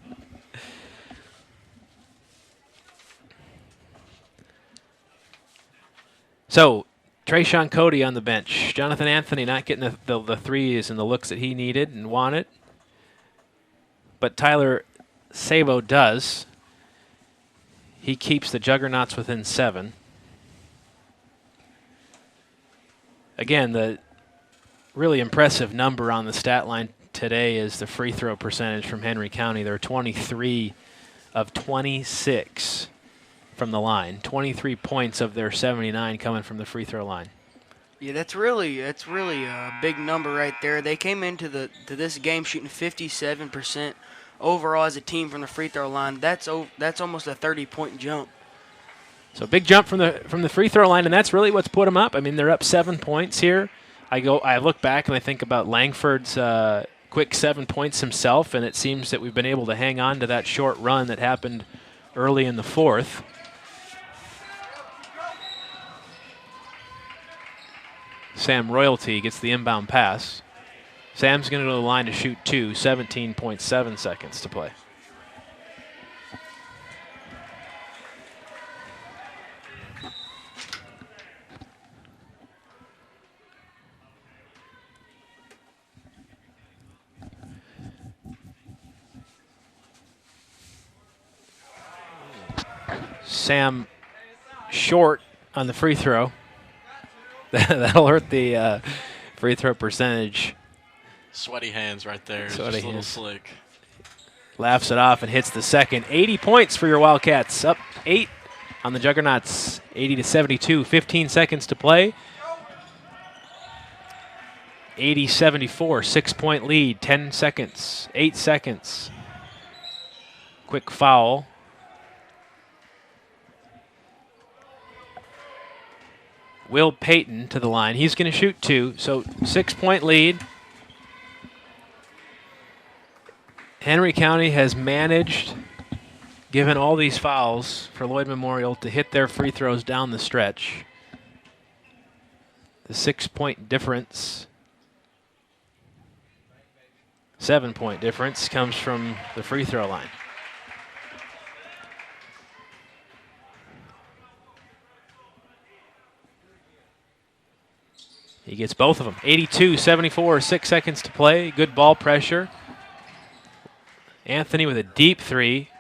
So, Trayshawn Cody on the bench. Jonathan Anthony not getting the threes and the looks that he needed and wanted. But Tyler Sabo does. He keeps the Juggernauts within 7. Again, the really impressive number on the stat line today is the free throw percentage from Henry County. They're 23 of 26 from the line. 23 points of their 79 coming from the free throw line. Yeah, that's really a big number right there. They came into this game shooting 57% overall as a team from the free throw line. That's almost a 30-point jump. So big jump from the free throw line, and that's really what's put them up. I mean, they're up 7 points here. I look back and I think about Langford's quick 7 points himself, and it seems that we've been able to hang on to that short run that happened early in the fourth. Sam Royalty gets the inbound pass. Sam's going to go to the line to shoot 2, 17.7 seconds to play. Sam short on the free throw. That'll hurt the free throw percentage. Sweaty hands right there. Sweaty Just a little hands. slick. Laughs it off and hits the second. 80 points for your Wildcats. Up 8 on the Juggernauts. 80-72. 15 seconds to play. 80-74. 6-point lead. 10 seconds. 8 seconds. Quick foul. Will Payton to the line. He's going to shoot 2. So 6-point lead. Henry County has managed, given all these fouls for Lloyd Memorial, to hit their free throws down the stretch. The 6-point difference, 7-point difference, comes from the free throw line. He gets both of them. 82-74, 6 seconds to play. Good ball pressure. Anthony with a deep three.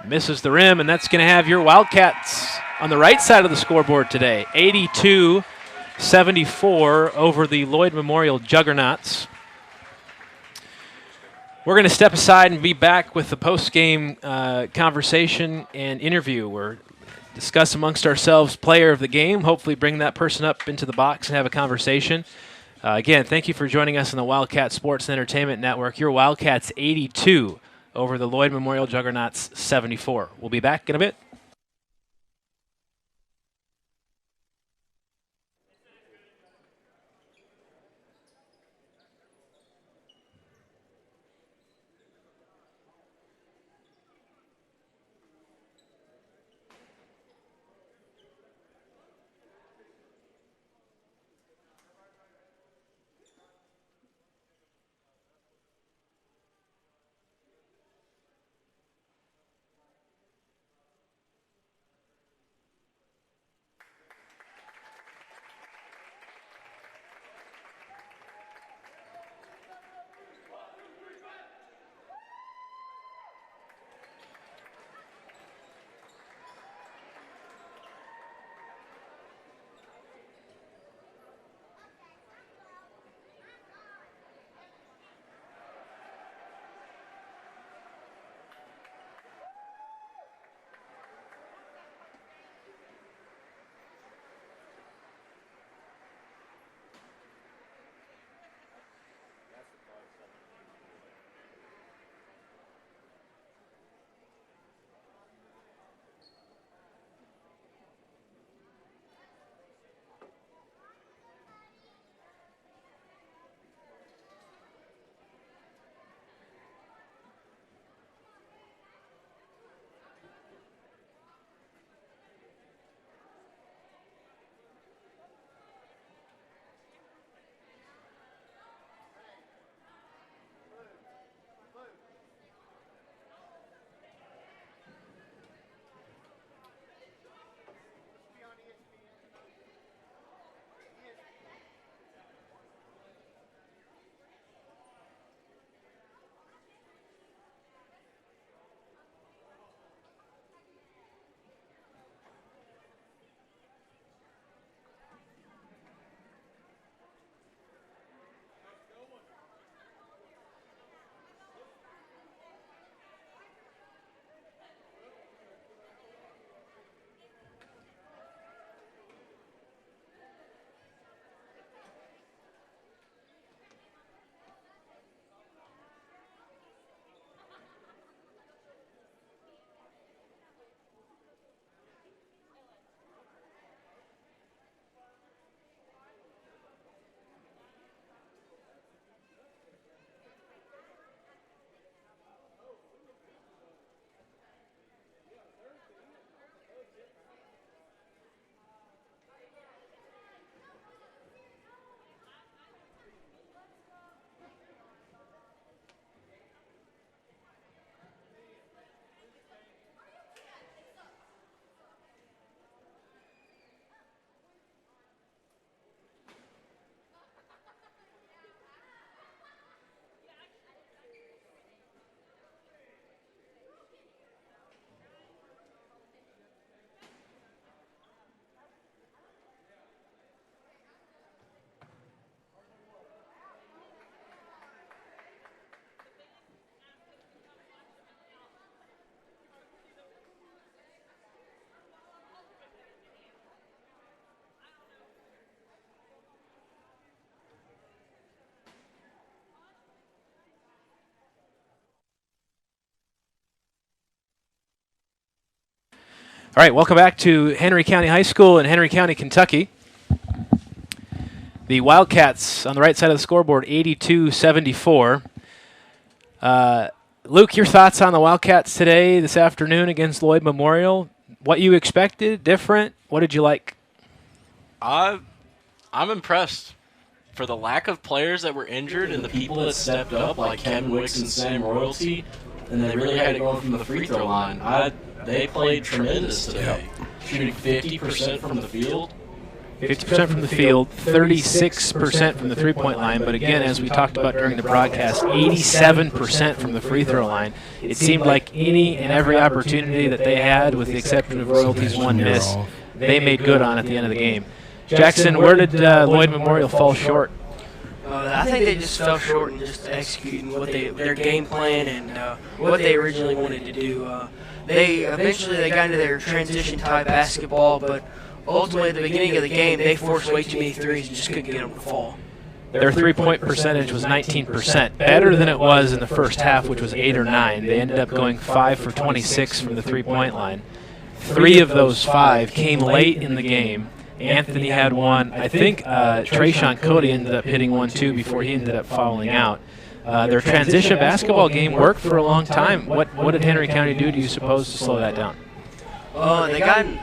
Misses the rim, and that's going to have your Wildcats on the right side of the scoreboard today. 82-74 over the Lloyd Memorial Juggernauts. We're going to step aside and be back with the post-game conversation and interview. We're discuss amongst ourselves player of the game, hopefully bring that person up into the box and have a conversation. Again, thank you for joining us on the Wildcat Sports and Entertainment Network. Your Wildcats 82 over the Lloyd Memorial Juggernauts 74. We'll be back in a bit. All right, welcome back to Henry County High School in Henry County, Kentucky. The Wildcats on the right side of the scoreboard, 82-74. Luke, your thoughts on the Wildcats today, this afternoon against Lloyd Memorial? What you expected, different? What did you like? I'm impressed for the lack of players that were injured and the people that stepped up, like Kevin Wicks and Sam Royalty, and they really had it going from the free throw line. They played tremendous today, shooting 50% from the field. 50% from the field, 36% from the three-point line. But again, as we talked about during the broadcast, 87% from the free throw line. It seemed like any and every opportunity that they had, with the exception of Royalty's one miss, they made good on at the end of the game. Jackson, where did Lloyd Memorial fall short? I think they just fell short in just executing their game plan and what they originally wanted to do. They got into their transition type basketball, but ultimately at the beginning of the game they forced way too many threes and just couldn't get them to fall. Their three-point percentage was 19%, better than it was in the first half, which was 8 or 9. They ended up going 5 for 26 from the three-point line. 3 of those 5 came late in the game. Anthony had one. I think Trayshawn Cody ended up hitting one too before he ended up fouling out. Their transition basketball game worked for a long time. What did Henry County do, do you suppose, to slow that down?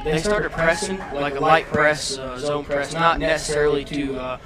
They started pressing, like a light press, zone press, not necessarily to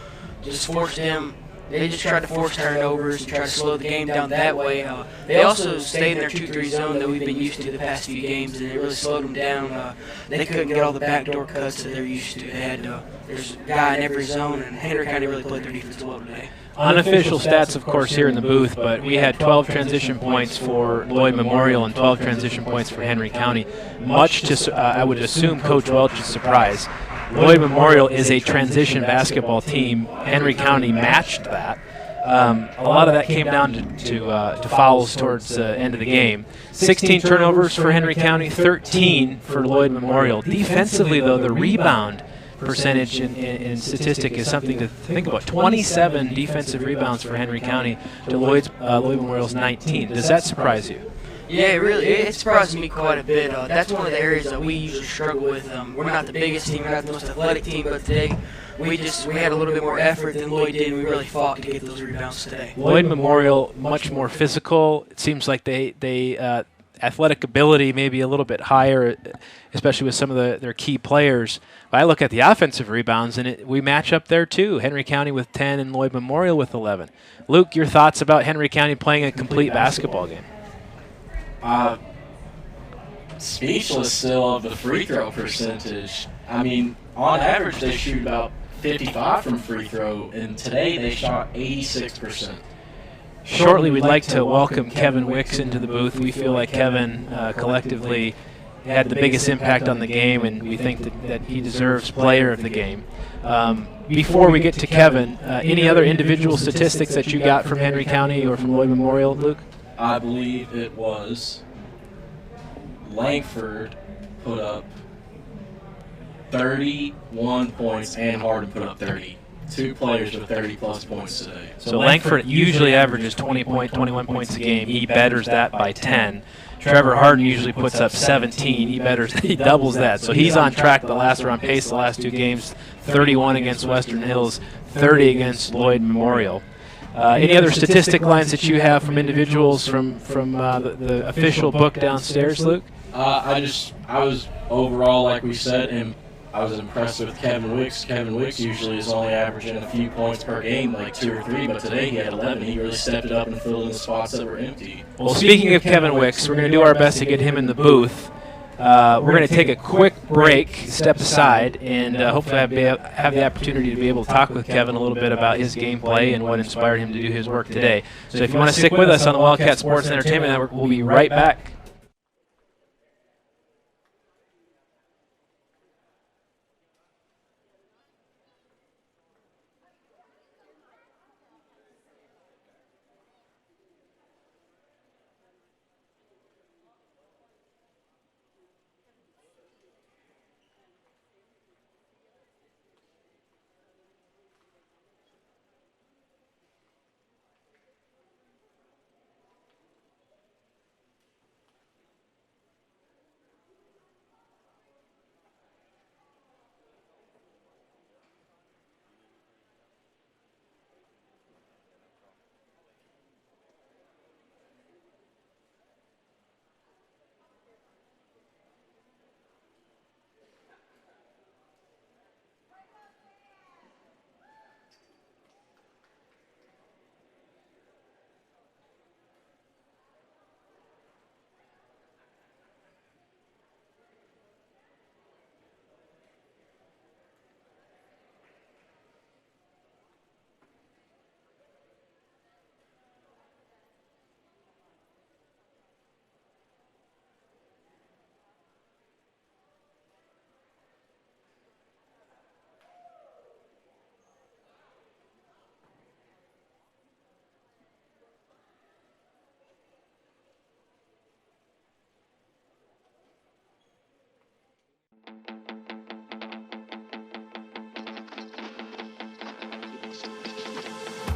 just force them. They just tried to force turnovers and try to slow the game down that way. They also stayed in their 2-3 zone that we've been used to the past few games, and it really slowed them down. They couldn't get all the backdoor cuts that they're used to. They had there's a guy in every zone, and Henry County really played their defense well today. Unofficial stats, of course, here in the booth, but we had 12 transition points for Lloyd Memorial and 12 transition points for Henry County. Much to, I would assume, Coach Welch's surprise. Lloyd Memorial is a transition basketball team. Henry County matched that. A lot of that came down to fouls towards the end of the game. 16 turnovers for Henry County, 13 for Lloyd Memorial. Defensively, though, the rebound percentage in statistic is something to think about. 27 defensive rebounds for Henry County to Lloyd Memorial's 19. Does that surprise you? Yeah, it surprises me quite a bit. That's one of the areas that we usually struggle with. We're not the biggest team, we're not the most athletic team, but today we had a little bit more effort than Lloyd did, and we really fought to get those rebounds today. Lloyd Memorial, much more physical. It seems like they athletic ability maybe a little bit higher, especially with some of their key players. But I look at the offensive rebounds, and we match up there too. Henry County with 10 and Lloyd Memorial with 11. Luke, your thoughts about Henry County playing a complete basketball game? Speechless still of the free throw percentage. I mean, on average, they shoot about 55 from free throw, and today they shot 86%. Shortly, we'd like to welcome Kevin Wicks into the booth. We feel like Kevin collectively had the biggest impact on the game, and we think that he deserves player of the game. Before we get to Kevin, any other individual statistics that you got from Henry County or from Lloyd Memorial, Luke? I believe it was Langford put up 31 points and Hardin put up 30. 2 players with 30-plus points today. So Langford usually averages 21 points a game. He betters that by 10. Trevor Hardin usually puts up 17. He doubles that. So he's on track the last round pace the last 2 games, 31 against Western Hills, 30 against Lloyd Memorial. Any other statistic lines that you have from individuals from the official book downstairs, Luke? I was overall, like we said, and I was impressed with Kevin Wicks. Kevin Wicks usually is only averaging a few points per game, like 2 or 3, but today he had 11. He really stepped it up and filled in the spots that were empty. Well, speaking of Kevin Wicks, we're going to do our best to get him in the booth. We're going to take a quick break, step aside, and hopefully have the opportunity to be able to talk with Kevin a little bit about his gameplay and what inspired him to do his work today. So if you want to stick with us on the Wildcat Sports and Entertainment Network, we'll be right back.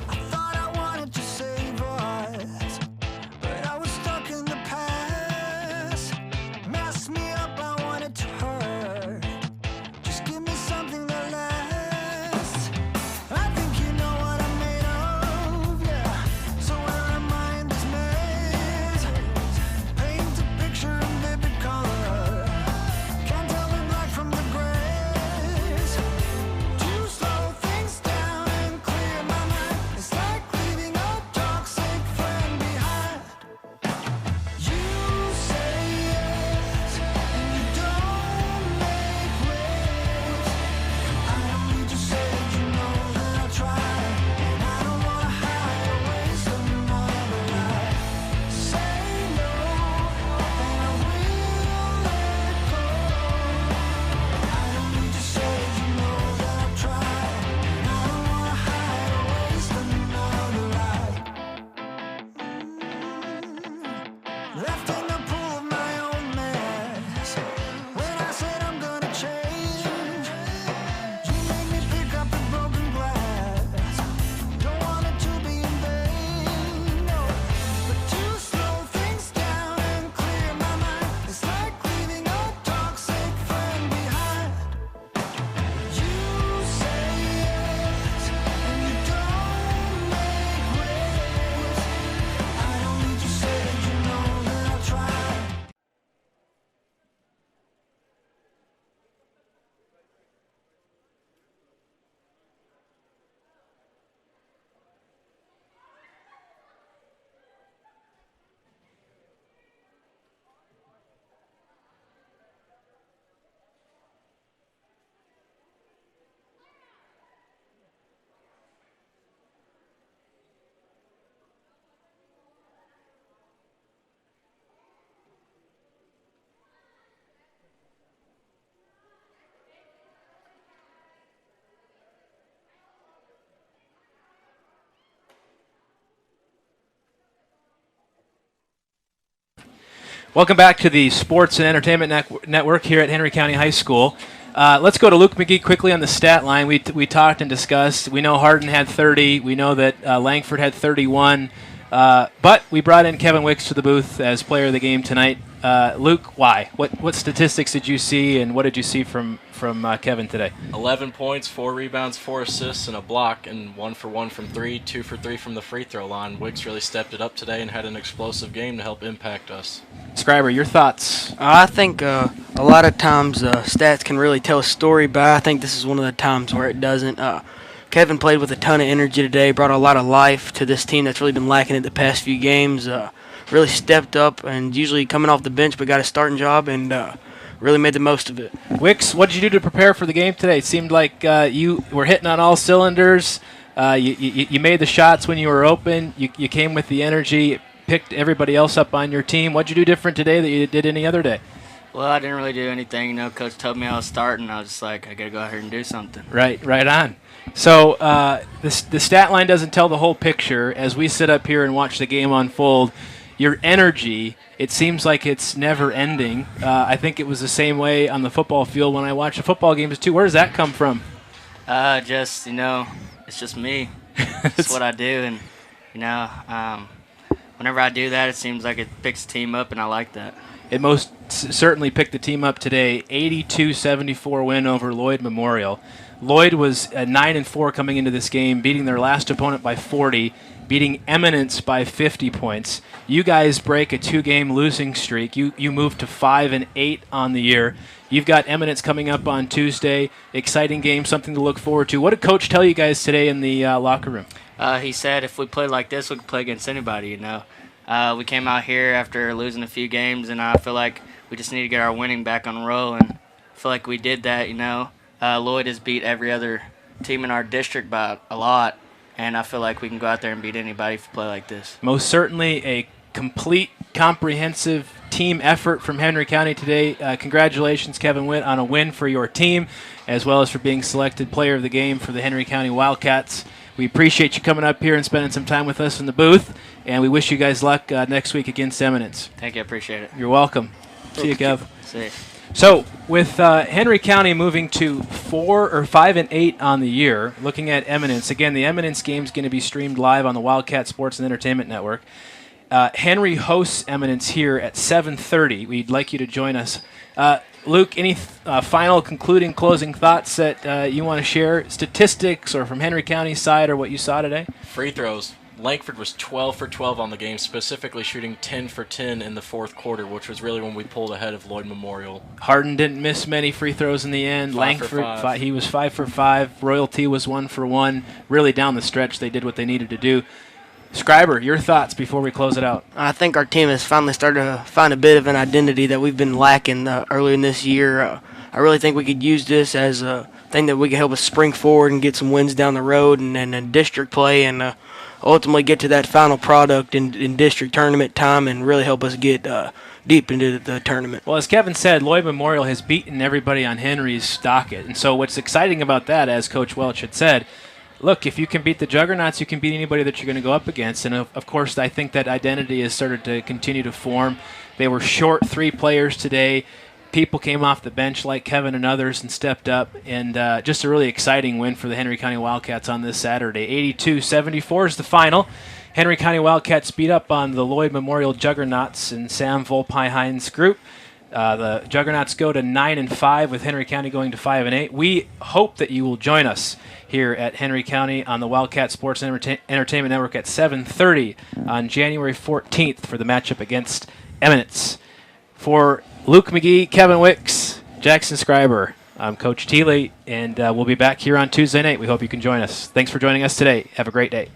I thought I wanted to save us, but I was stuck in the past. Messed me up, I wanted to hurt. Just give me something that lasts. I think you know what I'm made of, yeah. So where am I in this maze? Paint a picture in vivid color. Can't tell the black from the grays. To slow things down and clear my mind. It's like leaving a toxic friend behind. You say yes, and you don't make waves. I don't need to say it, you know that I'll try. And I don't wanna hide or waste another life. Say no, and I will let go. I don't need to say it, you know that I'll try. And I don't wanna hide or waste another life. Left in the pool of my own mess. When I said I'm gonna change, you made me pick up the broken glass. Don't want it to be in vain, no. But to slow things down and clear my mind, it's like leaving a toxic friend behind. You say yes, and you don't make waves. I don't need to say it, you know that I'll try. Welcome back to the Sports and Entertainment Network here at Henry County High School. Let's go to Luke McGee quickly on the stat line. We talked and discussed. We know Hardin had 30. We know that Langford had 31. But we brought in Kevin Wicks to the booth as player of the game tonight. Luke, why? What statistics did you see, and what did you see from Kevin today? 11 points, 4 rebounds, 4 assists, and a block, and 1 for 1 from 3, 2 for 3 from the free throw line. Wicks really stepped it up today and had an explosive game to help impact us. Scriber, your thoughts? I think a lot of times stats can really tell a story, but I think this is one of the times where it doesn't. Kevin played with a ton of energy today, brought a lot of life to this team that's really been lacking it the past few games. Really stepped up and usually coming off the bench, but got a starting job and really made the most of it. Wicks, what did you do to prepare for the game today? It seemed like you were hitting on all cylinders. You made the shots when you were open. You came with the energy, picked everybody else up on your team. What did you do different today that you did any other day? Well, I didn't really do anything. You know, Coach told me I was starting. I was just like, I got to go out here and do something. Right on. So the stat line doesn't tell the whole picture. As we sit up here and watch the game unfold, your energy, it seems like it's never ending. I think it was the same way on the football field when I watched the football games too. Where does that come from? Just, you know, it's just me. It's what I do. And, you know, whenever I do that, it seems like it picks the team up, and I like that. It most certainly picked the team up today. 82-74 win over Lloyd Memorial. Lloyd was 9-4 coming into this game, beating their last opponent by 40, beating Eminence by 50 points. You guys break a 2-game losing streak. You move to 5-8 on the year. You've got Eminence coming up on Tuesday. Exciting game, something to look forward to. What did Coach tell you guys today in the locker room? He said if we play like this, we can play against anybody, you know. We came out here after losing a few games, and I feel like we just need to get our winning back on the roll, and I feel like we did that, you know. Lloyd has beat every other team in our district by a lot, and I feel like we can go out there and beat anybody if we play like this. Most certainly a complete, comprehensive team effort from Henry County today. Congratulations, Kevin Witt, on a win for your team, as well as for being selected player of the game for the Henry County Wildcats. We appreciate you coming up here and spending some time with us in the booth, and we wish you guys luck next week against Eminence. Thank you. I appreciate it. You're welcome. See you, Kev. See you. So with Henry County moving to 5-8 on the year, looking at Eminence again, the Eminence game is going to be streamed live on the Wildcat Sports and Entertainment Network. Henry hosts Eminence here at 7:30. We'd like you to join us. Luke, any final concluding, closing thoughts that you want to share? Statistics or from Henry County's side or what you saw today? Free throws. Langford was 12 for 12 on the game, specifically shooting 10 for 10 in the fourth quarter, which was really when we pulled ahead of Lloyd Memorial. Hardin didn't miss many free throws in the end. Langford, he was 5 for 5. Royalty was 1 for 1. Really down the stretch, they did what they needed to do. Scriber, your thoughts before we close it out? I think our team has finally started to find a bit of an identity that we've been lacking earlier in this year. I really think we could use this as a thing that we could help us spring forward and get some wins down the road and district play and ultimately get to that final product in district tournament time and really help us get deep into the tournament. Well, as Kevin said, Lloyd Memorial has beaten everybody on Henry's docket. And so what's exciting about that, as Coach Welch had said, look, if you can beat the Juggernauts, you can beat anybody that you're going to go up against. And, of course, I think that identity has started to continue to form. They were short 3 players today. People came off the bench like Kevin and others and stepped up. And just a really exciting win for the Henry County Wildcats on this Saturday. 82-74 is the final. Henry County Wildcats beat up on the Lloyd Memorial Juggernauts and Sam Volpi-Hines group. The Juggernauts go to 9-5 with Henry County going to 5-8. We hope that you will join us here at Henry County on the Wildcat Sports and Entertainment Network at 7:30 on January 14th for the matchup against Eminence. For Luke McGee, Kevin Wicks, Jackson Scriber, I'm Coach Teeley, and we'll be back here on Tuesday night. We hope you can join us. Thanks for joining us today. Have a great day.